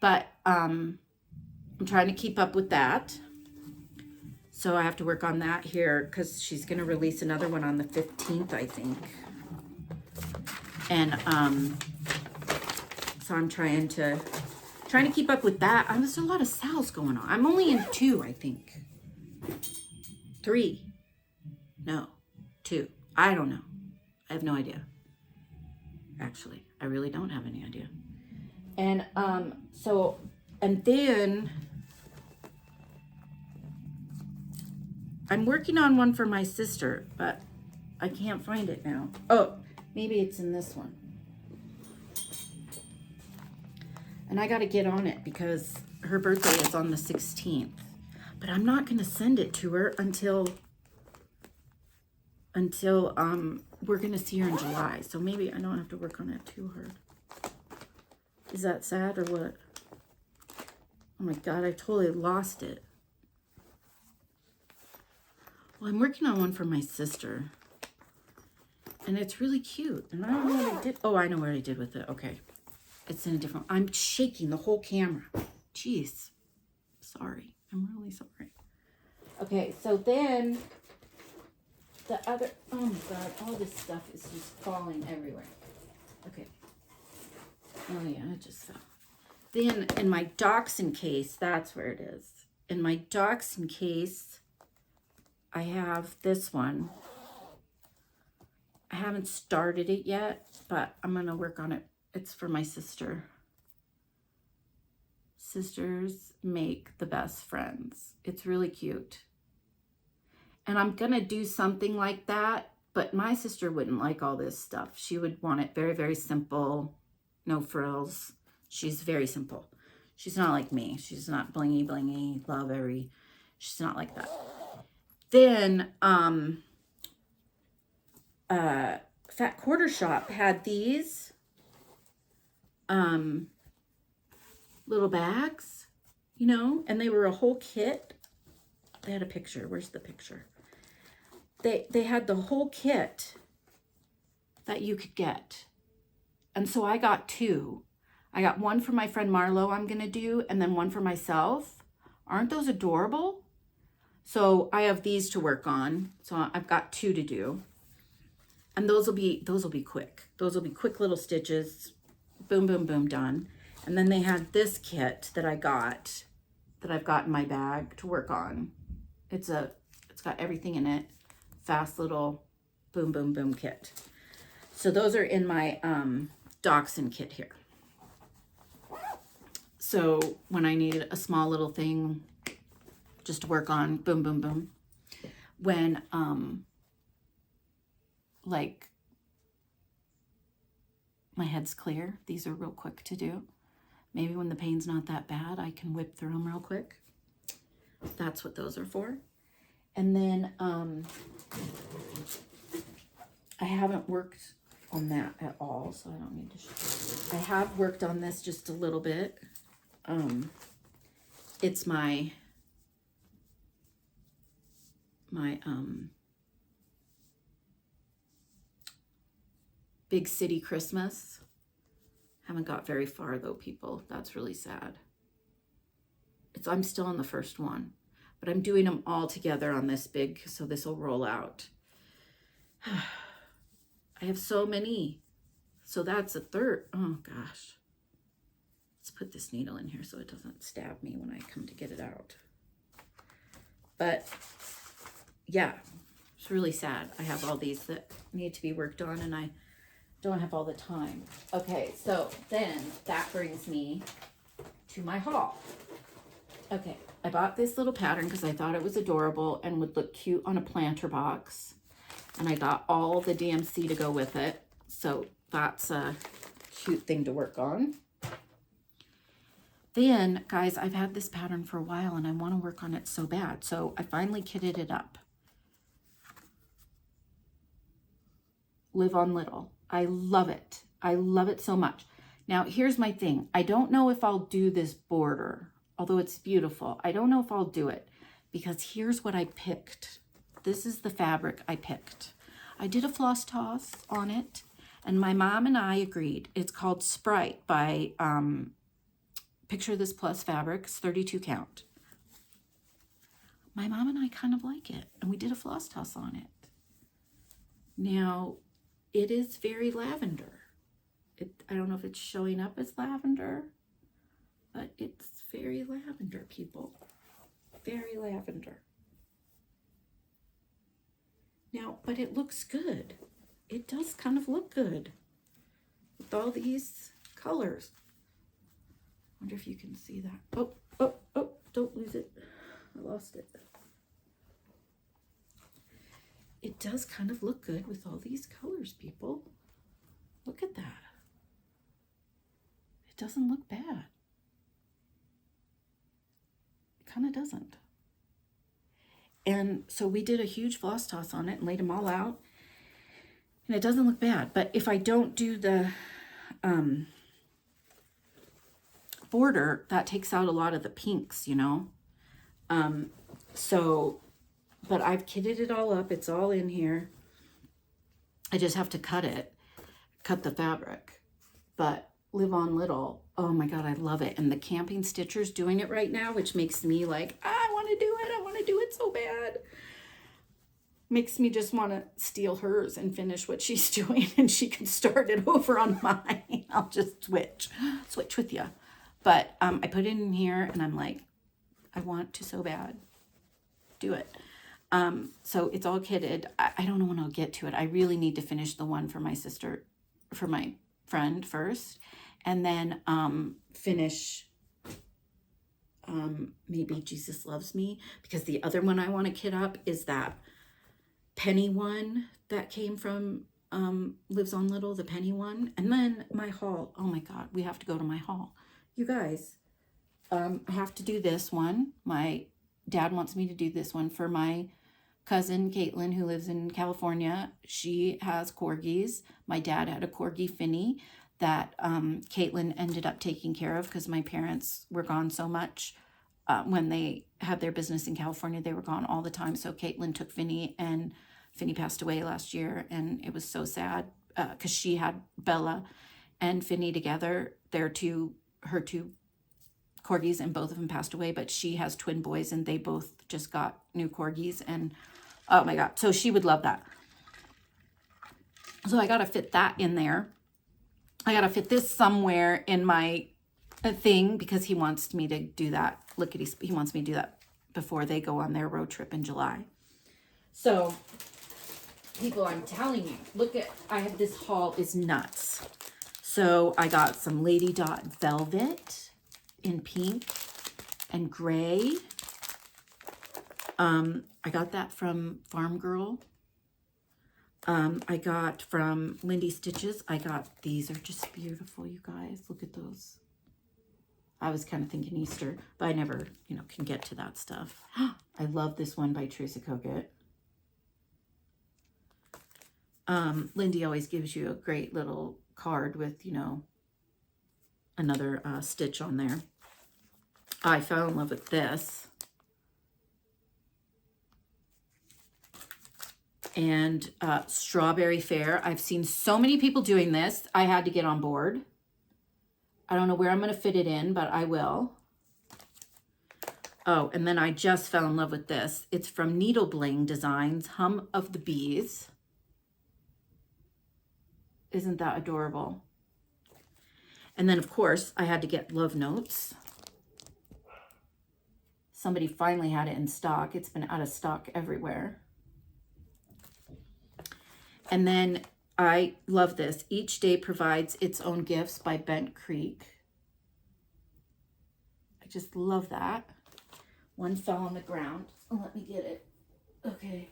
But I'm trying to keep up with that. So I have to work on that here because she's going to release another one on the 15th, I think. And so I'm trying to keep up with that. There's a lot of sales going on. I'm only in 2, I think. 3. No, 2. I don't know. I have no idea. Actually, I really don't have any idea. And and then I'm working on one for my sister, but I can't find it now. Oh, maybe it's in this one. And I got to get on it because her birthday is on the 16th. But I'm not going to send it to her until we're going to see her in July. So maybe I don't have to work on it too hard. Is that sad or what? Oh my God, I totally lost it. Well, I'm working on one for my sister. And it's really cute. And I don't know what I did. Oh, I know what I did with it. Okay. It's in a different... I'm shaking the whole camera. Jeez. Sorry. I'm really sorry. Okay, so then the other... Oh my God, all this stuff is just falling everywhere. Okay. Oh yeah, it just fell. Then in my dachshund case, that's where it is. In my dachshund case, I have this one. I haven't started it yet, but I'm going to work on it. It's for my sister. Sisters make the best friends. It's really cute. And I'm going to do something like that, but my sister wouldn't like all this stuff. She would want it very, very simple. No frills. She's very simple. She's not like me. She's not blingy, blingy, love every. She's not like that. Then, Fat Quarter Shop had these little bags, you know, and they were a whole kit. They had a picture. Where's the picture? They had the whole kit that you could get. And so I got 2. I got one for my friend Marlo I'm going to do, and then one for myself. Aren't those adorable? So I have these to work on. So I've got 2 to do. And those will be quick. Those will be quick little stitches. Boom, boom, boom, done. And then they had this kit that I've got in my bag to work on. It's got everything in it. Fast little boom, boom, boom kit. So those are in my dachshund kit here. So when I need a small little thing just to work on, boom, boom, boom. When like my head's clear, these are real quick to do. Maybe when the pain's not that bad, I can whip through them real quick. That's what those are for. And then I haven't worked on that at all, so I don't need to show. I have worked on this just a little bit. It's my Big City Christmas. Haven't got very far though, people. That's really sad. I'm still on the first one, but I'm doing them all together on this big, so this will roll out. I have so many. So that's a third. Oh gosh. Let's put this needle in here so it doesn't stab me when I come to get it out. But yeah, it's really sad. I have all these that need to be worked on and I don't have all the time. Okay, so then that brings me to my haul. Okay, I bought this little pattern because I thought it was adorable and would look cute on a planter box. And I got all the DMC to go with it. So that's a cute thing to work on. Then, guys, I've had this pattern for a while and I want to work on it so bad. So I finally kitted it up. Live on Little. I love it. I love it so much. Now, here's my thing. I don't know if I'll do this border, although it's beautiful. I don't know if I'll do it because here's what I picked. This is the fabric I picked. I did a floss toss on it, and my mom and I agreed. It's called Sprite by Picture this plus fabric, it's 32 count. My mom and I kind of like it, and we did a floss toss on it. Now, it is very lavender. I don't know if it's showing up as lavender, but it's very lavender, people. Very lavender. Now, but it looks good. It does kind of look good with all these colors. Wonder if you can see that. Oh, oh, oh, don't lose it. I lost it. It does kind of look good with all these colors, people. Look at that. It doesn't look bad. It kind of doesn't. And so we did a huge floss toss on it and laid them all out. And it doesn't look bad. But if I don't do the border, that takes out a lot of the pinks, you know. But I've kitted it all up. It's all in here. I just have to cut the fabric. But Live on Little, oh my God, I love it. And the Camping Stitcher's doing it right now, which makes me like, I want to do it. I want to do it so bad. Makes me just want to steal hers and finish what she's doing, and she can start it over on mine. I'll just switch with you. But I put it in here, and I'm like, I want to so bad do it. So it's all kitted. I don't know when I'll get to it. I really need to finish the one for my sister, for my friend first, and then finish maybe Jesus Loves Me, because the other one I want to kit up is that penny one that came from Lives on Little, the penny one. And then my haul. Oh my God, we have to go to my haul. You guys, I have to do this one. My dad wants me to do this one for my cousin Caitlin, who lives in California. She has corgis. My dad had a corgi Finny that Caitlin ended up taking care of because my parents were gone so much. When they had their business in California, they were gone all the time. So Caitlin took Finny, and Finny passed away last year, and it was so sad because she had Bella and Finny together. Her two corgis, and both of them passed away, but she has twin boys, and they both just got new corgis, and oh my God, so she would love that. So I got to fit that in there. I got to fit this somewhere in my thing because he wants me to do that. He wants me to do that before they go on their road trip in July. So people, I'm telling you, this haul is nuts. So I got some Lady Dot velvet in pink and gray. I got that from Farm Girl. I got from Lindy Stitches. These are just beautiful, you guys. Look at those. I was kind of thinking Easter, but I never, can get to that stuff. I love this one by Teresa Kogut. Lindy always gives you a great little card with, another stitch on there. I fell in love with this. And Strawberry Fair. I've seen so many people doing this. I had to get on board. I don't know where I'm going to fit it in, but I will. Oh, and then I just fell in love with this. It's from Needle Bling Designs, Hum of the Bees. Isn't that adorable? And then, of course, I had to get Love Notes. Somebody finally had it in stock. It's been out of stock everywhere. And then I love this. Each Day Provides Its Own Gifts by Bent Creek. I just love that. One fell on the ground. Oh, let me get it. Okay.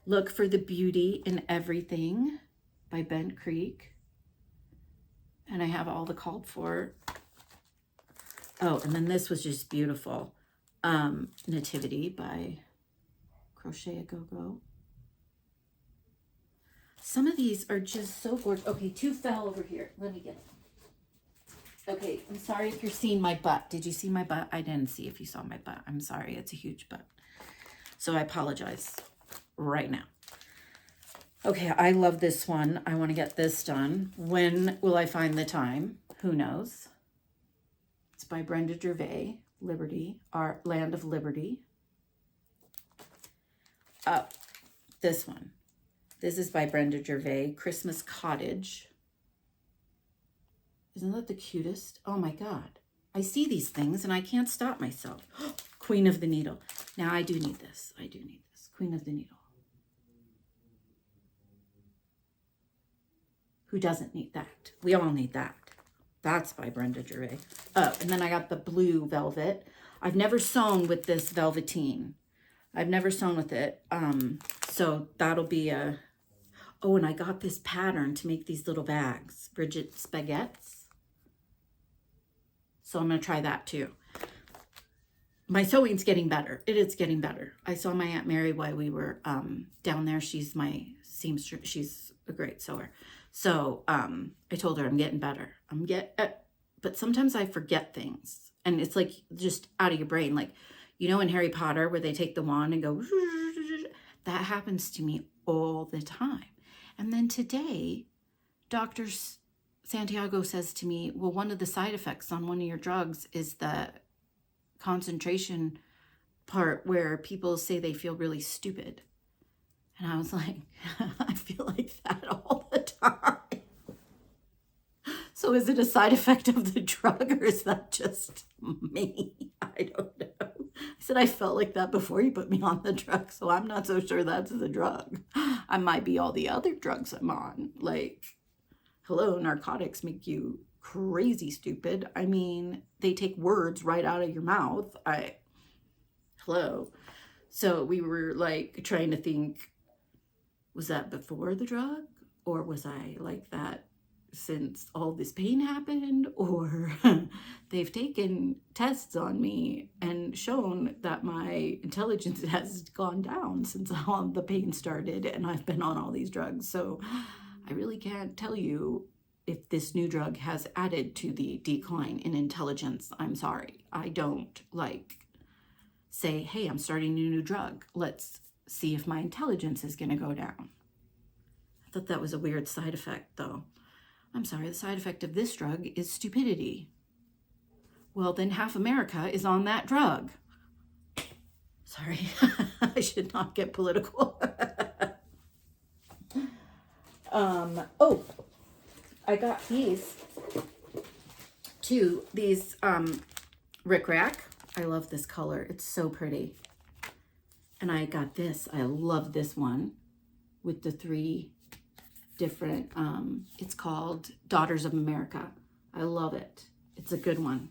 Look for the Beauty in Everything by Bent Creek. And I have all the called for. Oh, and then this was just beautiful. Nativity by Crochet A Go-Go. Some of these are just so gorgeous. Okay, two fell over here. Let me get them. Okay, I'm sorry if you're seeing my butt. Did you see my butt? I didn't see if you saw my butt. I'm sorry. It's a huge butt. So I apologize right now. Okay, I love this one. I want to get this done. When will I find the time? Who knows? It's by Brenda Gervais, Liberty, our Land of Liberty. Oh, this one. This is by Brenda Gervais, Christmas Cottage. Isn't that the cutest? Oh my God. I see these things and I can't stop myself. Queen of the Needle. Now I do need this. I do need this. Queen of the Needle. Who doesn't need that? We all need that. That's by Brenda Gervais. Oh, and then I got the blue velvet. I've never sewn with this velveteen. I've never sewn with it. So that'll be a... Oh, and I got this pattern to make these little bags. Bridget Spaghettis. So I'm going to try that too. My sewing's getting better. It is getting better. I saw my Aunt Mary while we were down there. She's my seamstress. She's a great sewer. So I told her I'm getting better. But sometimes I forget things. And it's like just out of your brain. Like, you know in Harry Potter where they take the wand and go, that happens to me all the time. And then today, Dr. Santiago says to me, well, one of the side effects on one of your drugs is the concentration part where people say they feel really stupid. And I was like, I feel like that all the time. So is it a side effect of the drug or is that just me? I don't know. I said I felt like that before you put me on the drug, so I'm not so sure that's the drug. I might be all the other drugs I'm on. Like, hello, narcotics make you crazy stupid. I mean, they take words right out of your mouth. Hello. So we were like trying to think, was that before the drug? Or was I like that since all this pain happened? Or they've taken tests on me and shown that my intelligence has gone down since all the pain started and I've been on all these drugs. So I really can't tell you if this new drug has added to the decline in intelligence. I'm sorry. I don't like say, hey, I'm starting a new drug. Let's see if my intelligence is going to go down. I thought that was a weird side effect, though. I'm sorry, the side effect of this drug is stupidity. Well, then half America is on that drug. Sorry, I should not get political. Oh, I got these too. These Rick Rack. I love this color. It's so pretty. And I got this. I love this one with the 3 different, it's called Daughters of America. I love it. It's a good one.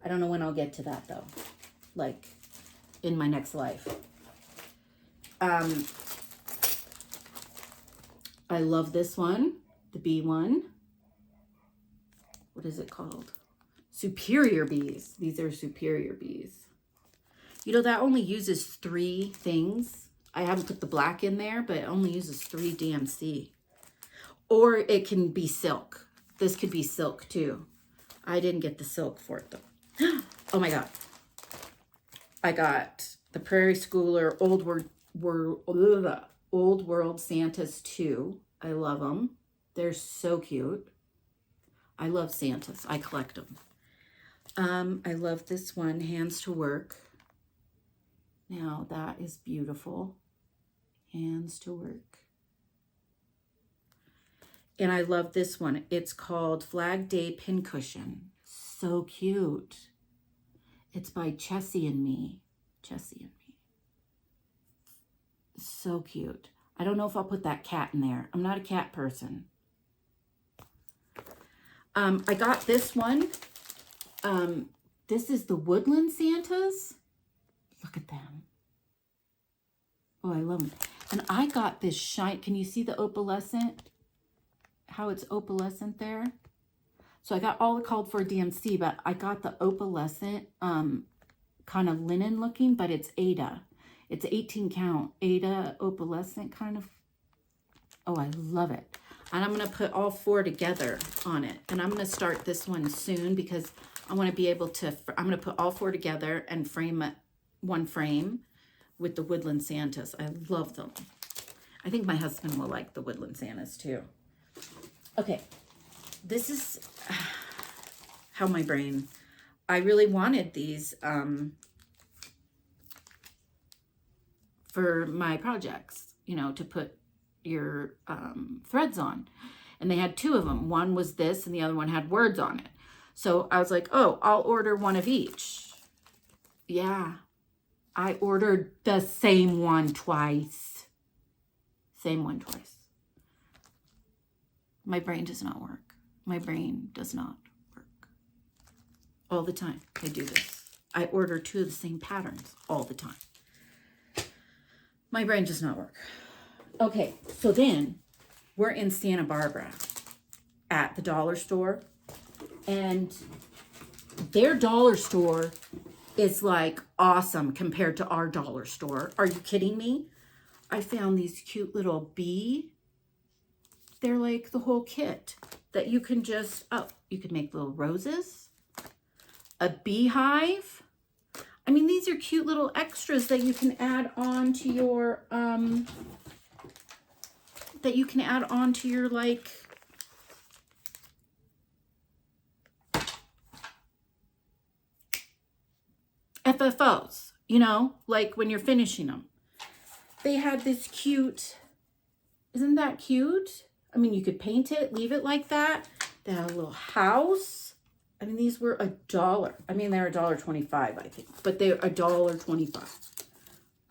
I don't know when I'll get to that though, like in my next life. I love this one, the bee one. What is it called? Superior bees. These are superior bees. You know, that only uses 3 things. I haven't put the black in there, but it only uses 3 DMC. Or it can be silk. This could be silk too. I didn't get the silk for it though. Oh my God. I got the Prairie Schooler Old World Santas 2. I love them. They're so cute. I love Santas. I collect them. I love this one, Hands to Work. Now that is beautiful. Hands to Work. And I love this one. It's called Flag Day Pincushion. So cute. It's by Chessie and Me. Chessie and Me. So cute. I don't know if I'll put that cat in there. I'm not a cat person. I got this one. This is the Woodland Santas. Look at them. Oh, I love them. And I got this shine. Can you see the opalescent? How it's opalescent there? So I got all called for DMC, but I got the opalescent kind of linen looking, but it's Ada. It's 18 count. Ada opalescent kind of. Oh, I love it. And I'm going to put all 4 together on it. And I'm going to start this one soon because I want to be able to, I'm going to put all 4 together and frame one frame with the Woodland Santas. I love them. I think my husband will like the woodland Santas too. Okay, this is how my brain, I really wanted these for my projects, you know, to put your threads on. And they had two of them. One was this and the other one had words on it. So I was like, oh, I'll order one of each. Yeah, I ordered the same one twice. Same one twice. My brain does not work. My brain does not work. All the time I do this. I order two of the same patterns all the time. My brain does not work. Okay, so then we're in Santa Barbara at the dollar store, and their dollar store is like awesome compared to our dollar store. Are you kidding me? I found these cute little they're like the whole kit that you can just, oh, you could make little roses, a beehive. I mean, these are cute little extras that you can add on to your, like, FFOs, you know, like when you're finishing them. They had this cute, isn't that cute? I mean, you could paint it, leave it like that. They had a little house. I mean, these were $1. I mean, they're $1.25, I think, but they're $1.25.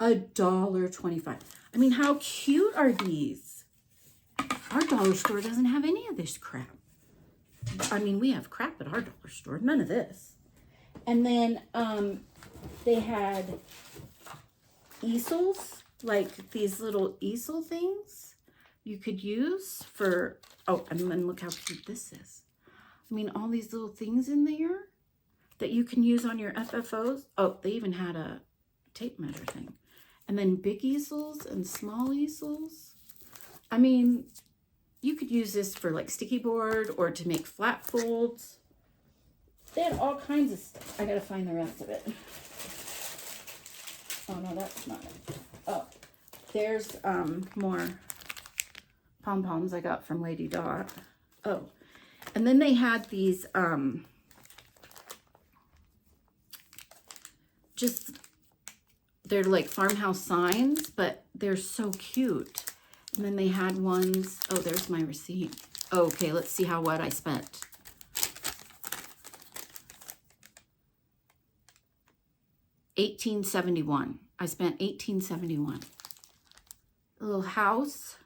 $1.25. I mean, how cute are these? Our dollar store doesn't have any of this crap. I mean, we have crap at our dollar store, none of this. And then they had easels, like these little easel things you could use for, oh, and then look how cute this is. I mean, all these little things in there that you can use on your FFOs. Oh, they even had a tape measure thing. And then big easels and small easels. I mean, you could use this for like sticky board or to make flat folds. They had all kinds of stuff. I gotta find the rest of it. Oh no, that's not it. Oh, there's more pom-poms I got from Lady Dot. Oh, and then they had these they're like farmhouse signs, but they're so cute. And then they had ones, oh, there's my receipt. Oh, okay, let's see what I spent. $18.71. I spent $18.71. A little house.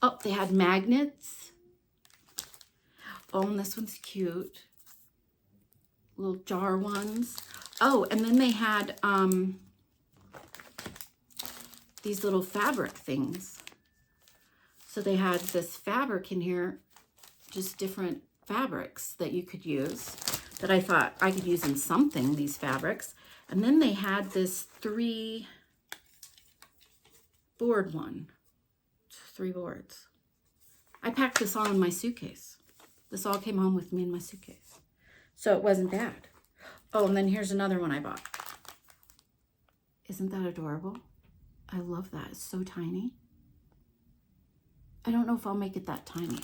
Oh, they had magnets. Oh, and this one's cute. Little jar ones. Oh, and then they had these little fabric things. So they had this fabric in here, just different fabrics that you could use, that I thought I could use in something, these fabrics. And then they had this 3-board one. 3 boards. I packed this all in my suitcase. This all came home with me in my suitcase. So it wasn't bad. Oh, and then here's another one I bought. Isn't that adorable? I love that. It's so tiny. I don't know if I'll make it that tiny.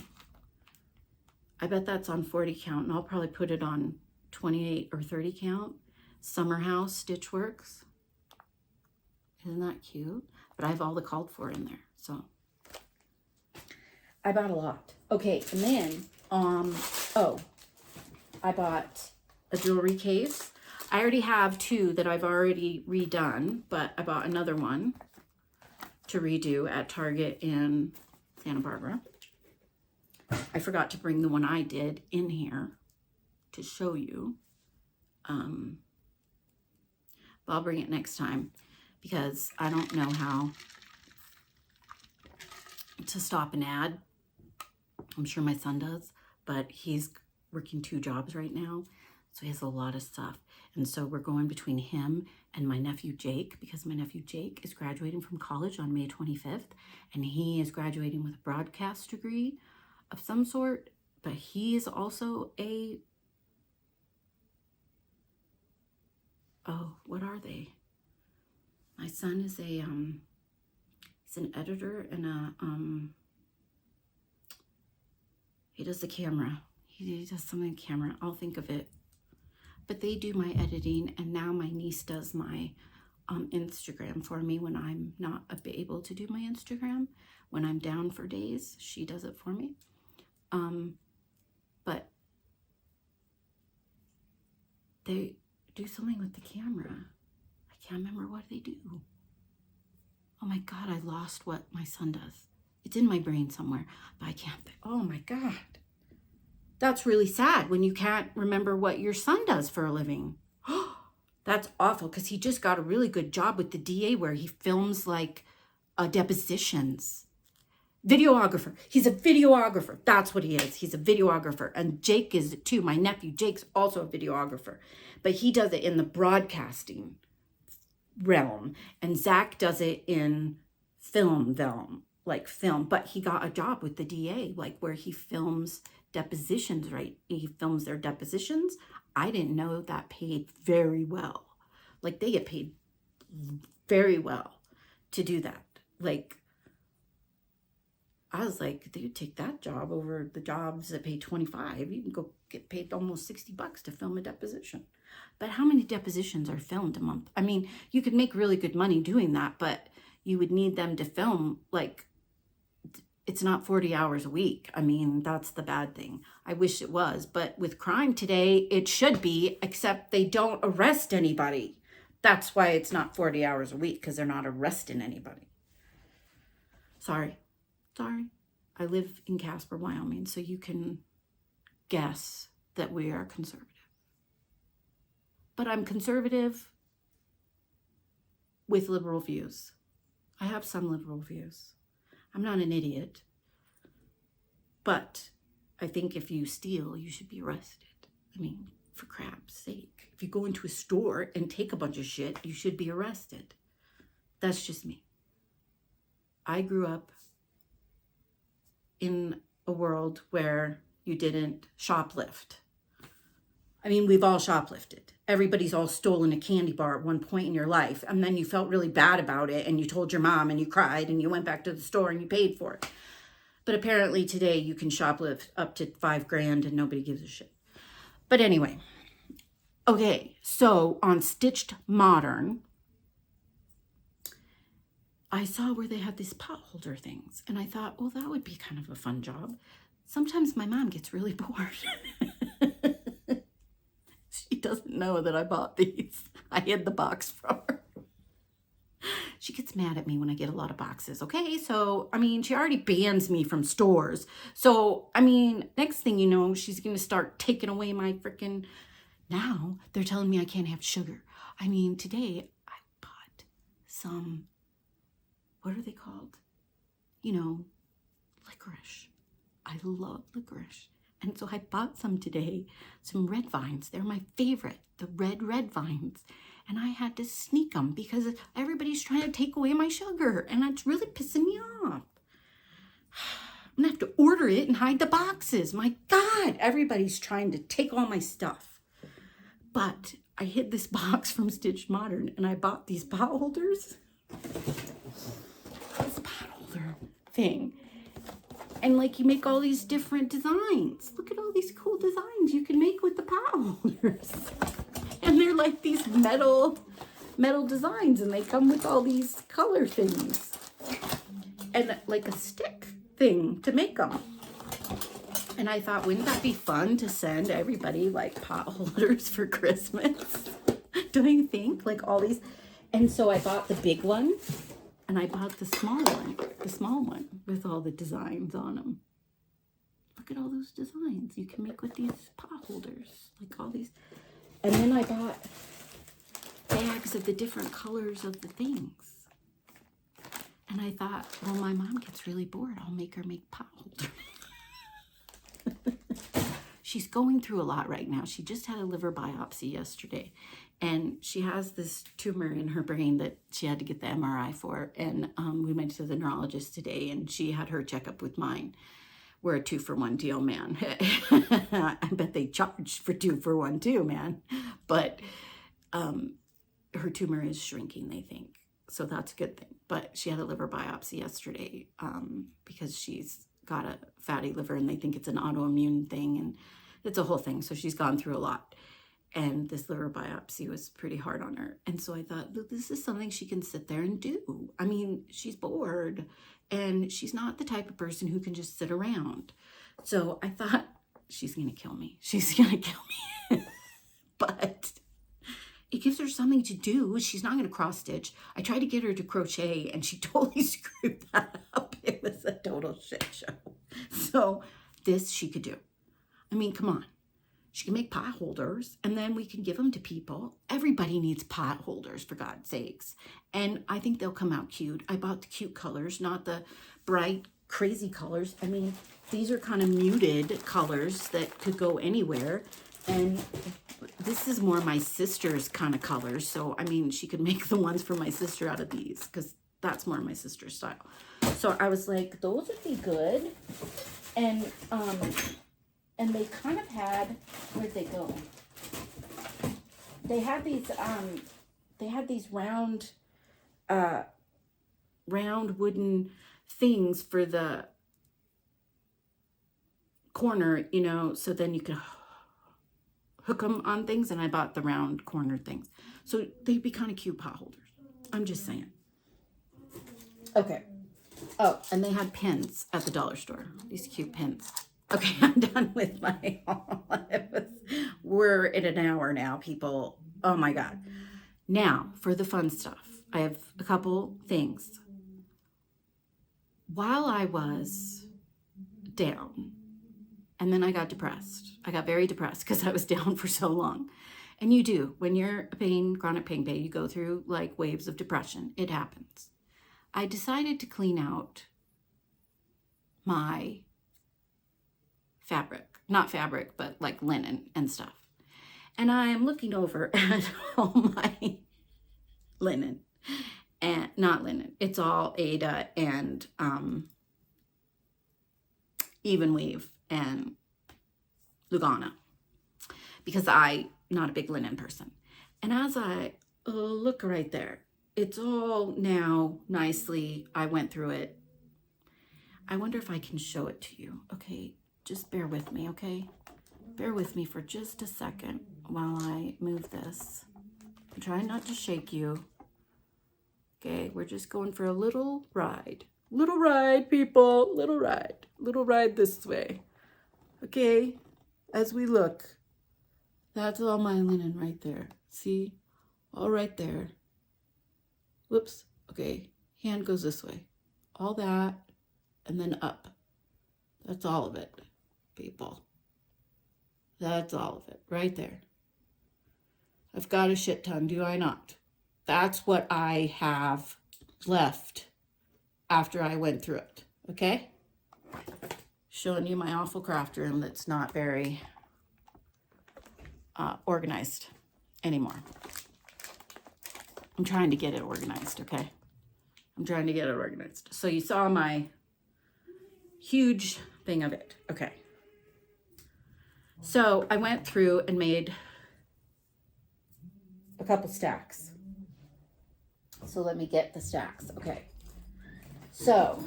I bet that's on 40 count, and I'll probably put it on 28 or 30 count. Summer House Stitchworks. Isn't that cute? But I have all the called for in there, so I bought a lot. Okay, and then oh, I bought a jewelry case. I already have 2 that I've already redone, but I bought another one to redo at Target in Santa Barbara. I forgot to bring the one I did in here to show you. But I'll bring it next time because I don't know how to stop an ad. I'm sure my son does, but he's working 2 jobs right now, so he has a lot of stuff. And so we're going between him and my nephew Jake, because my nephew Jake is graduating from college on May 25th, and he is graduating with a broadcast degree of some sort, but he is also a, oh, what are they? My son is a He's an editor and he does the camera. He does something on camera. I'll think of it. But they do my editing, and now my niece does my Instagram for me when I'm not able to do my Instagram. When I'm down for days, she does it for me. But they do something with the camera. I can't remember what they do. Oh my God, I lost what my son does. It's in my brain somewhere, but I can't think. Oh my God. That's really sad when you can't remember what your son does for a living. That's awful, because he just got a really good job with the DA where he films like depositions. Videographer. He's a videographer. That's what he is. He's a videographer. And Jake is too. My nephew Jake's also a videographer. But he does it in the broadcasting realm. And Zach does it in film. But he got a job with the DA, like where he films depositions, right? He films their depositions. I didn't know that paid very well. Like, they get paid very well to do that. Like, I was like, dude, take that job over the jobs that pay 25. You can go get paid almost $60 to film a deposition. But how many depositions are filmed a month? I mean, you could make really good money doing that, but you would need them to film, like, it's not 40 hours a week. I mean, that's the bad thing. I wish it was. But with crime today, it should be, except they don't arrest anybody. That's why it's not 40 hours a week, because they're not arresting anybody. Sorry. I live in Casper, Wyoming, so you can guess that we are conservative. But I'm conservative with liberal views. I have some liberal views. I'm not an idiot. But I think if you steal, you should be arrested. I mean, for crap's sake. If you go into a store and take a bunch of shit, you should be arrested. That's just me. I grew up in a world where you didn't shoplift. I mean, we've all shoplifted. Everybody's all stolen a candy bar at one point in your life, and then you felt really bad about it, and you told your mom, and you cried, and you went back to the store, and you paid for it. But apparently today you can shoplift up to $5,000, and nobody gives a shit. But anyway, okay, so on Stitched Modern, I saw where they had these pot holder things, and I thought, well, that would be kind of a fun job. Sometimes my mom gets really bored. She doesn't know that I bought these. I hid the box from her. She gets mad at me when I get a lot of boxes. Okay, so, I mean, she already bans me from stores. So, I mean, next thing you know, she's going to start taking away my freaking... Now, they're telling me I can't have sugar. I mean, today, I bought some... What are they called? You know, licorice. I love licorice. And so I bought some today, some red vines. They're my favorite, the red vines. And I had to sneak them because everybody's trying to take away my sugar. And it's really pissing me off. I'm going to have to order it and hide the boxes. My God, everybody's trying to take all my stuff. But I hid this box from Stitched Modern and I bought these pot holders. This pot holder thing. And like you make all these different designs. Look at all these cool designs you can make with the pot holders. And they're like these metal designs, and they come with all these color things. And like a stick thing to make them. And I thought, wouldn't that be fun to send everybody like pot holders for Christmas? Don't you think? Like all these. And so I bought the big one. And I bought the small one with all the designs on them. Look at all those designs you can make with these pot holders, like all these. And then I bought bags of the different colors of the things. And I thought, well, my mom gets really bored. I'll make her make pot holders. She's going through a lot right now. She just had a liver biopsy yesterday. And she has this tumor in her brain that she had to get the MRI for. And we went to the neurologist today, and she had her checkup with mine. We're a 2-for-1 deal, man. I bet they charge for 2-for-1 too, man. But her tumor is shrinking, they think. So that's a good thing. But she had a liver biopsy yesterday because she's got a fatty liver and they think it's an autoimmune thing. And it's a whole thing. So she's gone through a lot. And this liver biopsy was pretty hard on her. And so I thought, this is something she can sit there and do. I mean, she's bored and she's not the type of person who can just sit around. So I thought, she's going to kill me. She's going to kill me. But it gives her something to do. She's not going to cross stitch. I tried to get her to crochet and she totally screwed that up. It was a total shit show. So this she could do. I mean, come on. She can make pot holders and then we can give them to people. Everybody needs pot holders, for God's sakes. And I think they'll come out cute. I bought the cute colors, not the bright, crazy colors. I mean, these are kind of muted colors that could go anywhere. And this is more my sister's kind of colors. So, I mean, she could make the ones for my sister out of these because that's more my sister's style. So I was like, those would be good. And they kind of had, where'd they go? They had these round wooden things for the corner, you know, so then you could hook them on things. And I bought the round corner things. So they'd be kind of cute pot holders. I'm just saying. Okay. Oh, and they had pins at the dollar store. These cute pins. Okay, I'm done with my haul. We're at an hour now, people. Oh my God. Now, for the fun stuff. I have a couple things. While I was down, and then I got depressed. I got very depressed because I was down for so long. And you do. When you're a chronic pain baby, you go through like waves of depression. It happens. I decided to clean out my fabric, not fabric, but like linen and stuff. And I'm looking over at all my linen and not linen. It's all Ada and Even Weave and Lugana because I'm not a big linen person. And as I look right there, it's all now nicely, I went through it. I wonder if I can show it to you. Okay. Just bear with me, okay? Bear with me for just a second while I move this. I'm trying not to shake you. Okay, we're just going for a little ride. Little ride, people. Little ride. Little ride this way. Okay, as we look, that's all my linen right there. See? All right there. Whoops. Okay, hand goes this way. All that, and then up. That's all of it. People. That's all of it right there. I've got a shit ton, do I not? That's what I have left after I went through it, okay? Showing you my awful craft room that's not very organized anymore. I'm trying to get it organized, okay? I'm trying to get it organized. So you saw my huge thing of it, okay? So I went through and made a couple stacks. So let me get the stacks. Okay. So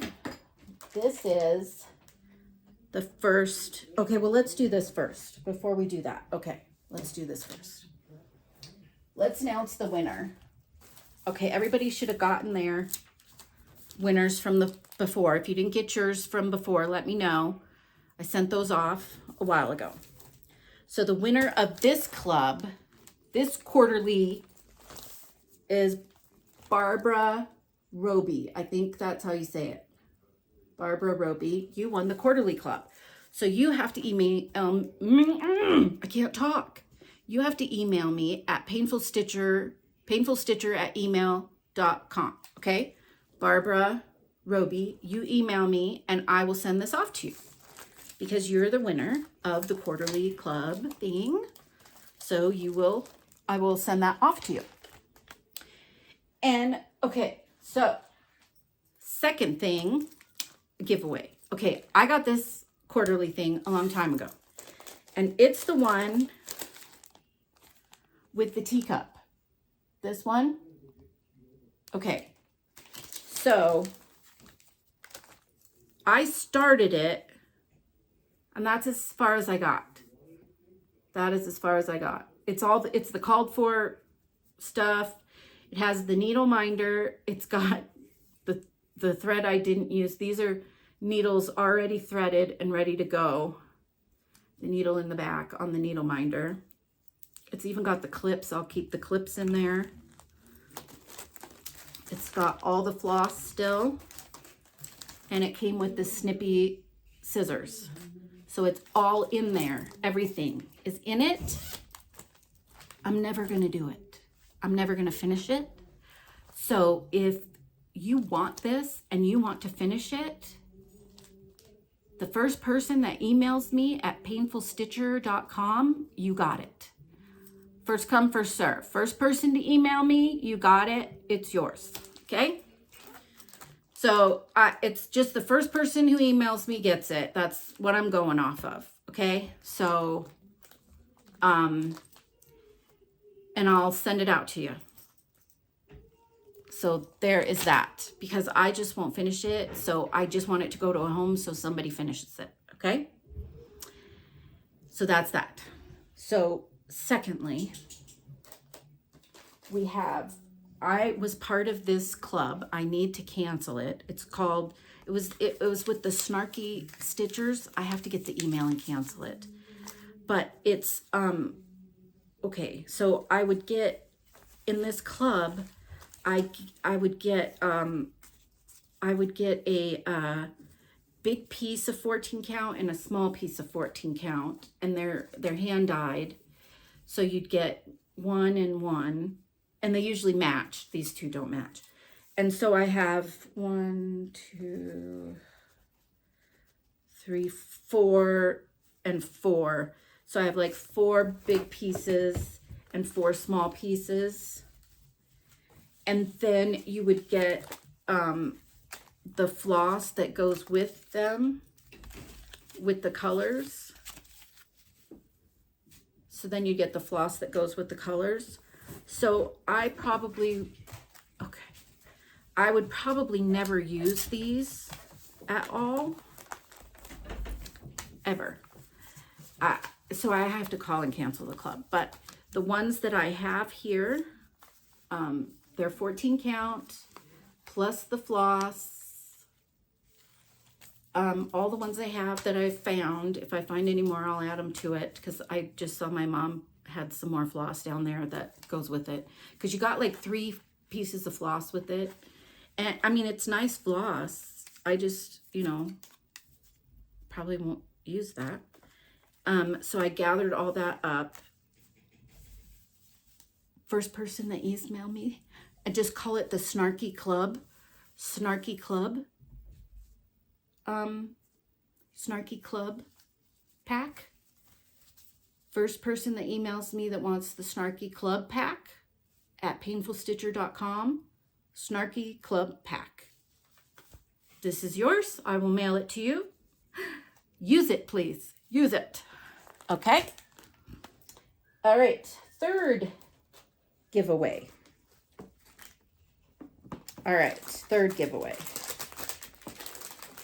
this is the first. Okay, well, let's do this first before we do that. Okay, let's do this first. Let's announce the winner. Okay, everybody should have gotten their winners from the before. If you didn't get yours from before, let me know. I sent those off a while ago. So the winner of this club, this quarterly, is Barbara Roby. I think that's how you say it. Barbara Roby, you won the quarterly club. So you have to email, I can't talk. You have to email me at painfulstitcher@email.com. Okay? Barbara Roby, you email me and I will send this off to you because you're the winner of the quarterly club thing. So I will send that off to you. And okay, so second thing, giveaway. Okay, I got this quarterly thing a long time ago. And it's the one with the teacup. This one. Okay, So I started it, and that's as far as I got. That is as far as I got. It's the called for stuff. It has the needle minder. It's got the thread I didn't use. These are needles already threaded and ready to go. The needle in the back on the needle minder. It's even got the clips. I'll keep the clips in there. It's got all the floss still. And it came with the snippy scissors. So it's all in there. Everything is in it. I'm never going to do it. I'm never going to finish it. So if you want this and you want to finish it, the first person that emails me at painfulstitcher.com, you got it. First come, first serve. First person to email me, you got it. It's yours. Okay? So it's just the first person who emails me gets it. That's what I'm going off of. Okay? So, and I'll send it out to you. So there is that, because I just won't finish it. So I just want it to go to a home so somebody finishes it. Okay? So that's that. So secondly, I was part of this club. I need to cancel it. It's called, it was with the Snarky Stitchers. I have to get the email and cancel it. But it's, okay, so I would get, in this club, I would get a big piece of 14 count and a small piece of 14 count, and they're hand dyed. So you'd get 1 and 1, and they usually match. These two don't match. And so I have 1, 2, 3, 4, and 4. So I have like 4 big pieces and 4 small pieces. And then you would get the floss that goes with them, with the colors. So then you get the floss that goes with the colors. So I would probably never use these at all, ever. So I have to call and cancel the club. But the ones that I have here, they're 14 count plus the floss. All the ones I have that I've found, if I find any more, I'll add them to it, because I just saw my mom had some more floss down there that goes with it, because you got like 3 pieces of floss with it. And I mean, it's nice floss. I just, probably won't use that. So I gathered all that up. First person that emailed me, I just call it the Snarky Club. Snarky Club. Snarky Club pack. First person that emails me that wants the Snarky Club pack at painfulstitcher.com. Snarky Club pack. This is yours. I will mail it to you. Use it, please. Use it. Okay? All right. Third giveaway. All right. Third giveaway.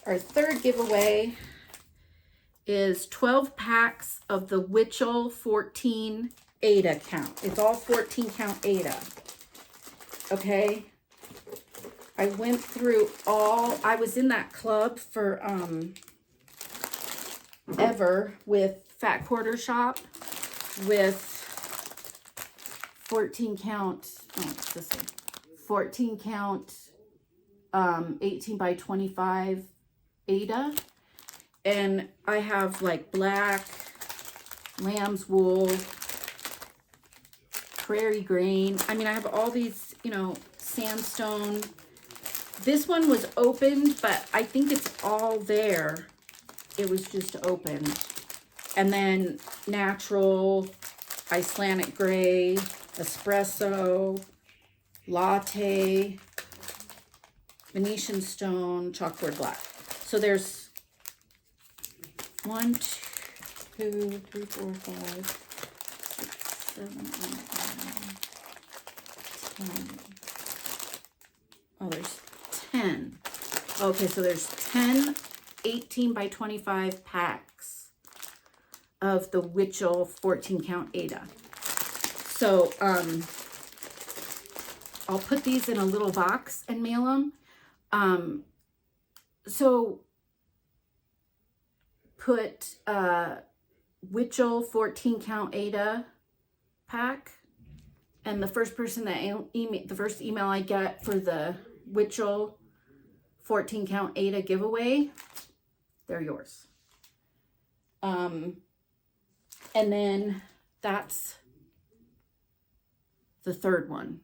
Our third giveaway is 12 packs of the Witchell 14 Ada count. It's all 14 count Ada. Okay? I went through I was in that club for ever with Fat Quarter Shop with 14 count, it's this one, 14 count 18 by 25 Ada. And I have like black, lamb's wool, prairie grain. I mean, I have all these, sandstone. This one was opened, but I think it's all there. It was just opened. And then natural, Icelandic gray, espresso, latte, Venetian stone, chalkboard black. So there's 1, 2, 3, 4, 5, 6, 7, 8, 9, 10. Oh, there's 10. 10. Okay, so there's 10 18 by 25 packs of the Witchell 14 count Ada. So I'll put these in a little box and mail them. So put Witchell 14 count Ada pack, and the first person that the first email I get for the Witchell 14 count Ada giveaway, they're yours. And then that's the third one.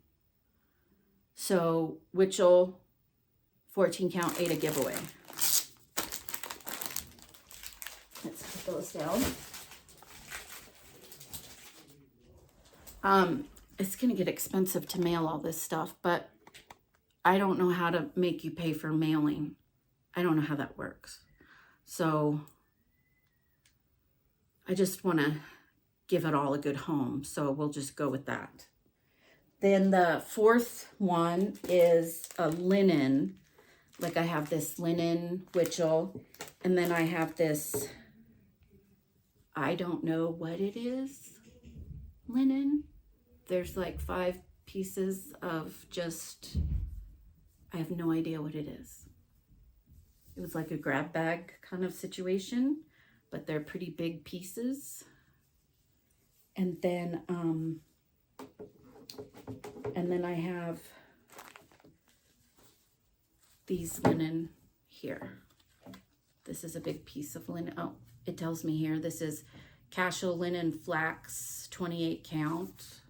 So Witchell 14 count Ada giveaway. Let's put those down. It's gonna get expensive to mail all this stuff, but I don't know how to make you pay for mailing. I don't know how that works. So I just want to give it all a good home. So we'll just go with that. Then the fourth one is a linen. Like I have this linen Witchell, and then I have this, I don't know what it is, linen. There's like 5 pieces of just, I have no idea what it is. It was like a grab bag kind of situation, but they're pretty big pieces. And then I have these linen here. This is a big piece of linen. Oh, it tells me here, this is Cashel linen flax 28 count.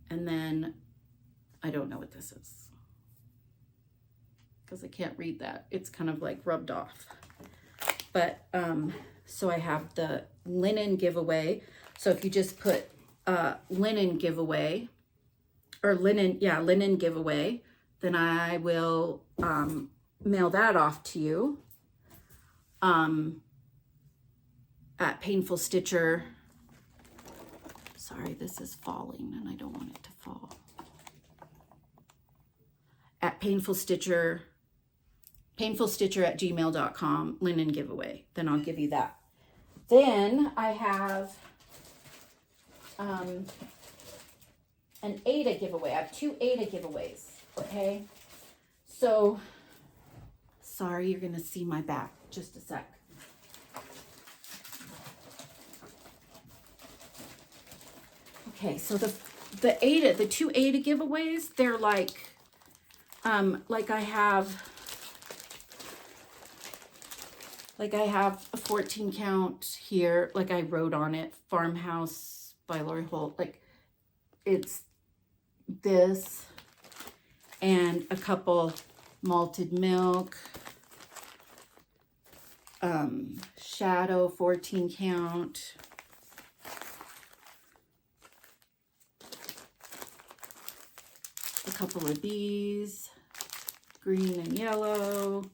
And then I don't know what this is because I can't read that. It's kind of like rubbed off. But so I have the linen giveaway. So if you just put linen giveaway or linen giveaway, then I will mail that off to you at Painful Stitcher. Sorry, this is falling and I don't want it to fall. At Painful Stitcher at gmail.com, linen giveaway. Then I'll give you that. Then I have an Ada giveaway. I have 2 Ada giveaways, okay? So, sorry, you're gonna see my back. Just a sec. Okay, so the 2 Ada giveaways, they're like I have a 14 count here, like I wrote on it, Farmhouse by Lori Holt. Like it's this and a couple malted milk, Shadow 14 count, a couple of these, green and yellow.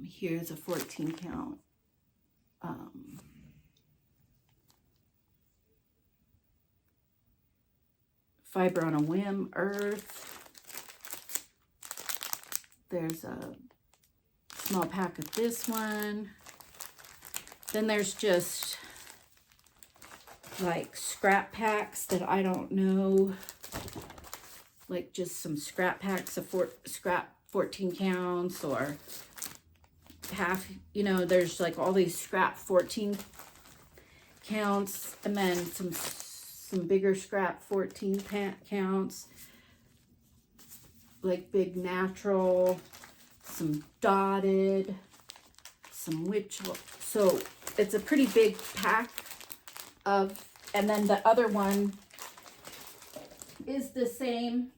Here's a 14 count. Fiber on a Whim Earth. There's a small pack of this one. Then there's just like scrap packs that I don't know. Like just some scrap packs of scrap 14 counts or half, you know, there's like all these scrap 14 counts and then some bigger scrap 14 counts, like big natural, some dotted, some Witchell. So it's a pretty big pack of, and then the other one is the same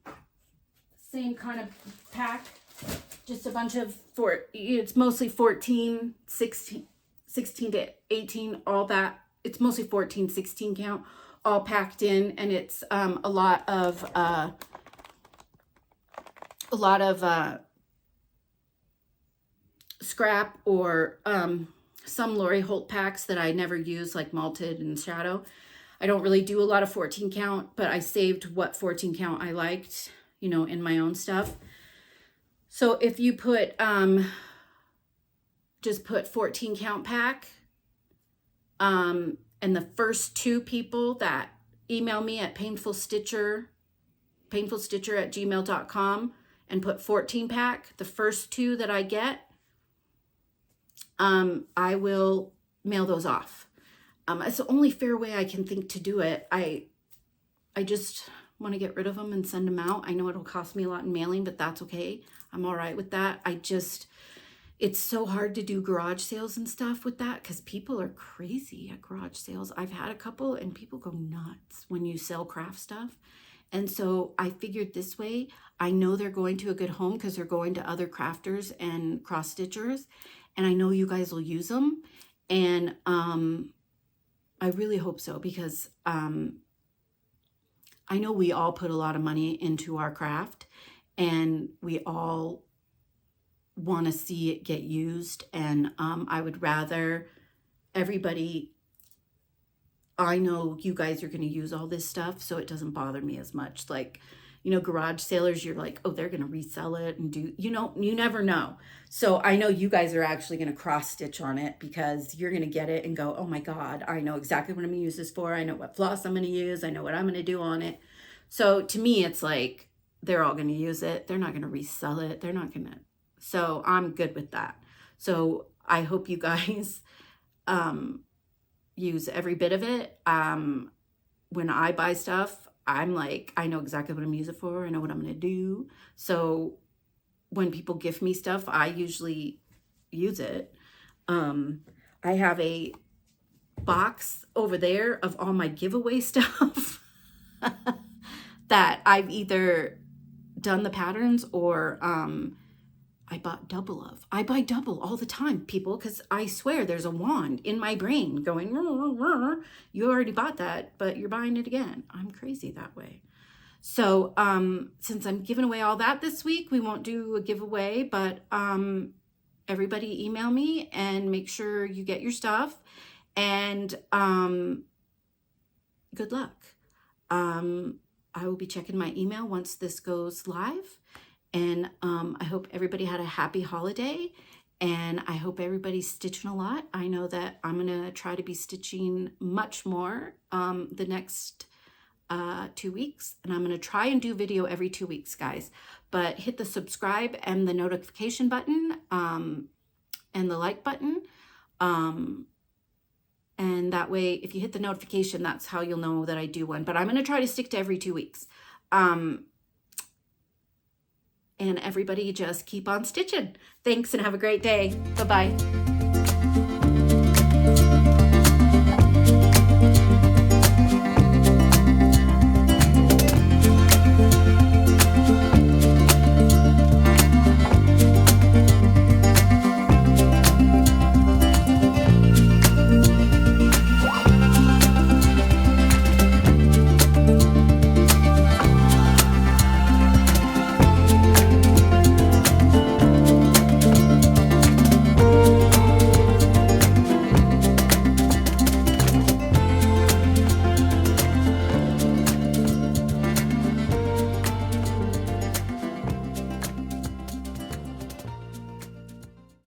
kind of pack, just a bunch of it's mostly 14, 16 to 18, all that. It's mostly 14, 16 count, all packed in, and it's a lot of scrap or some Lori Holt packs that I never use, like Malted and Shadow. I don't really do a lot of 14 count, but I saved what 14 count I liked, you know, in my own stuff. So if you put, just put 14 count pack, and the first 2 people that email me at painfulstitcher@gmail.com and put 14 pack, the first 2 that I get, I will mail those off. It's the only fair way I can think to do it. I just want to get rid of them and send them out. I know it'll cost me a lot in mailing, but that's okay. I'm all right with that. It's so hard to do garage sales and stuff with that because people are crazy at garage sales. I've had a couple and people go nuts when you sell craft stuff. And so I figured this way, I know they're going to a good home because they're going to other crafters and cross stitchers. And I know you guys will use them. And I really hope so because I know we all put a lot of money into our craft and we all want to see it get used. And I would rather everybody, I know you guys are going to use all this stuff, so it doesn't bother me as much. Like, you know, garage sailors, you're like, oh, they're going to resell it and do, you know, you never know. So I know you guys are actually going to cross stitch on it because you're going to get it and go, oh my God, I know exactly what I'm going to use this for. I know what floss I'm going to use. I know what I'm going to do on it. So to me, it's like, they're all going to use it. They're not going to resell it. They're not going to. So I'm good with that. So I hope you guys use every bit of it. When I buy stuff, I'm like, I know exactly what I'm using it for. I know what I'm going to do. So when people gift me stuff, I usually use it. I have a box over there of all my giveaway stuff that I've either done the patterns or I bought double of. I buy double all the time, people, because I swear there's a wand in my brain going, rrr, rrr, rrr. You already bought that, but you're buying it again. I'm crazy that way. So since I'm giving away all that this week, we won't do a giveaway, but everybody email me and make sure you get your stuff. And good luck. I will be checking my email once this goes live. And I hope everybody had a happy holiday, and I hope everybody's stitching a lot. I know that I'm going to try to be stitching much more the next 2 weeks, and I'm going to try and do video every 2 weeks, guys. But hit the subscribe and the notification button and the like button. And that way, if you hit the notification, that's how you'll know that I do one. But I'm going to try to stick to every 2 weeks. And everybody just keep on stitching. Thanks and have a great day. Bye-bye.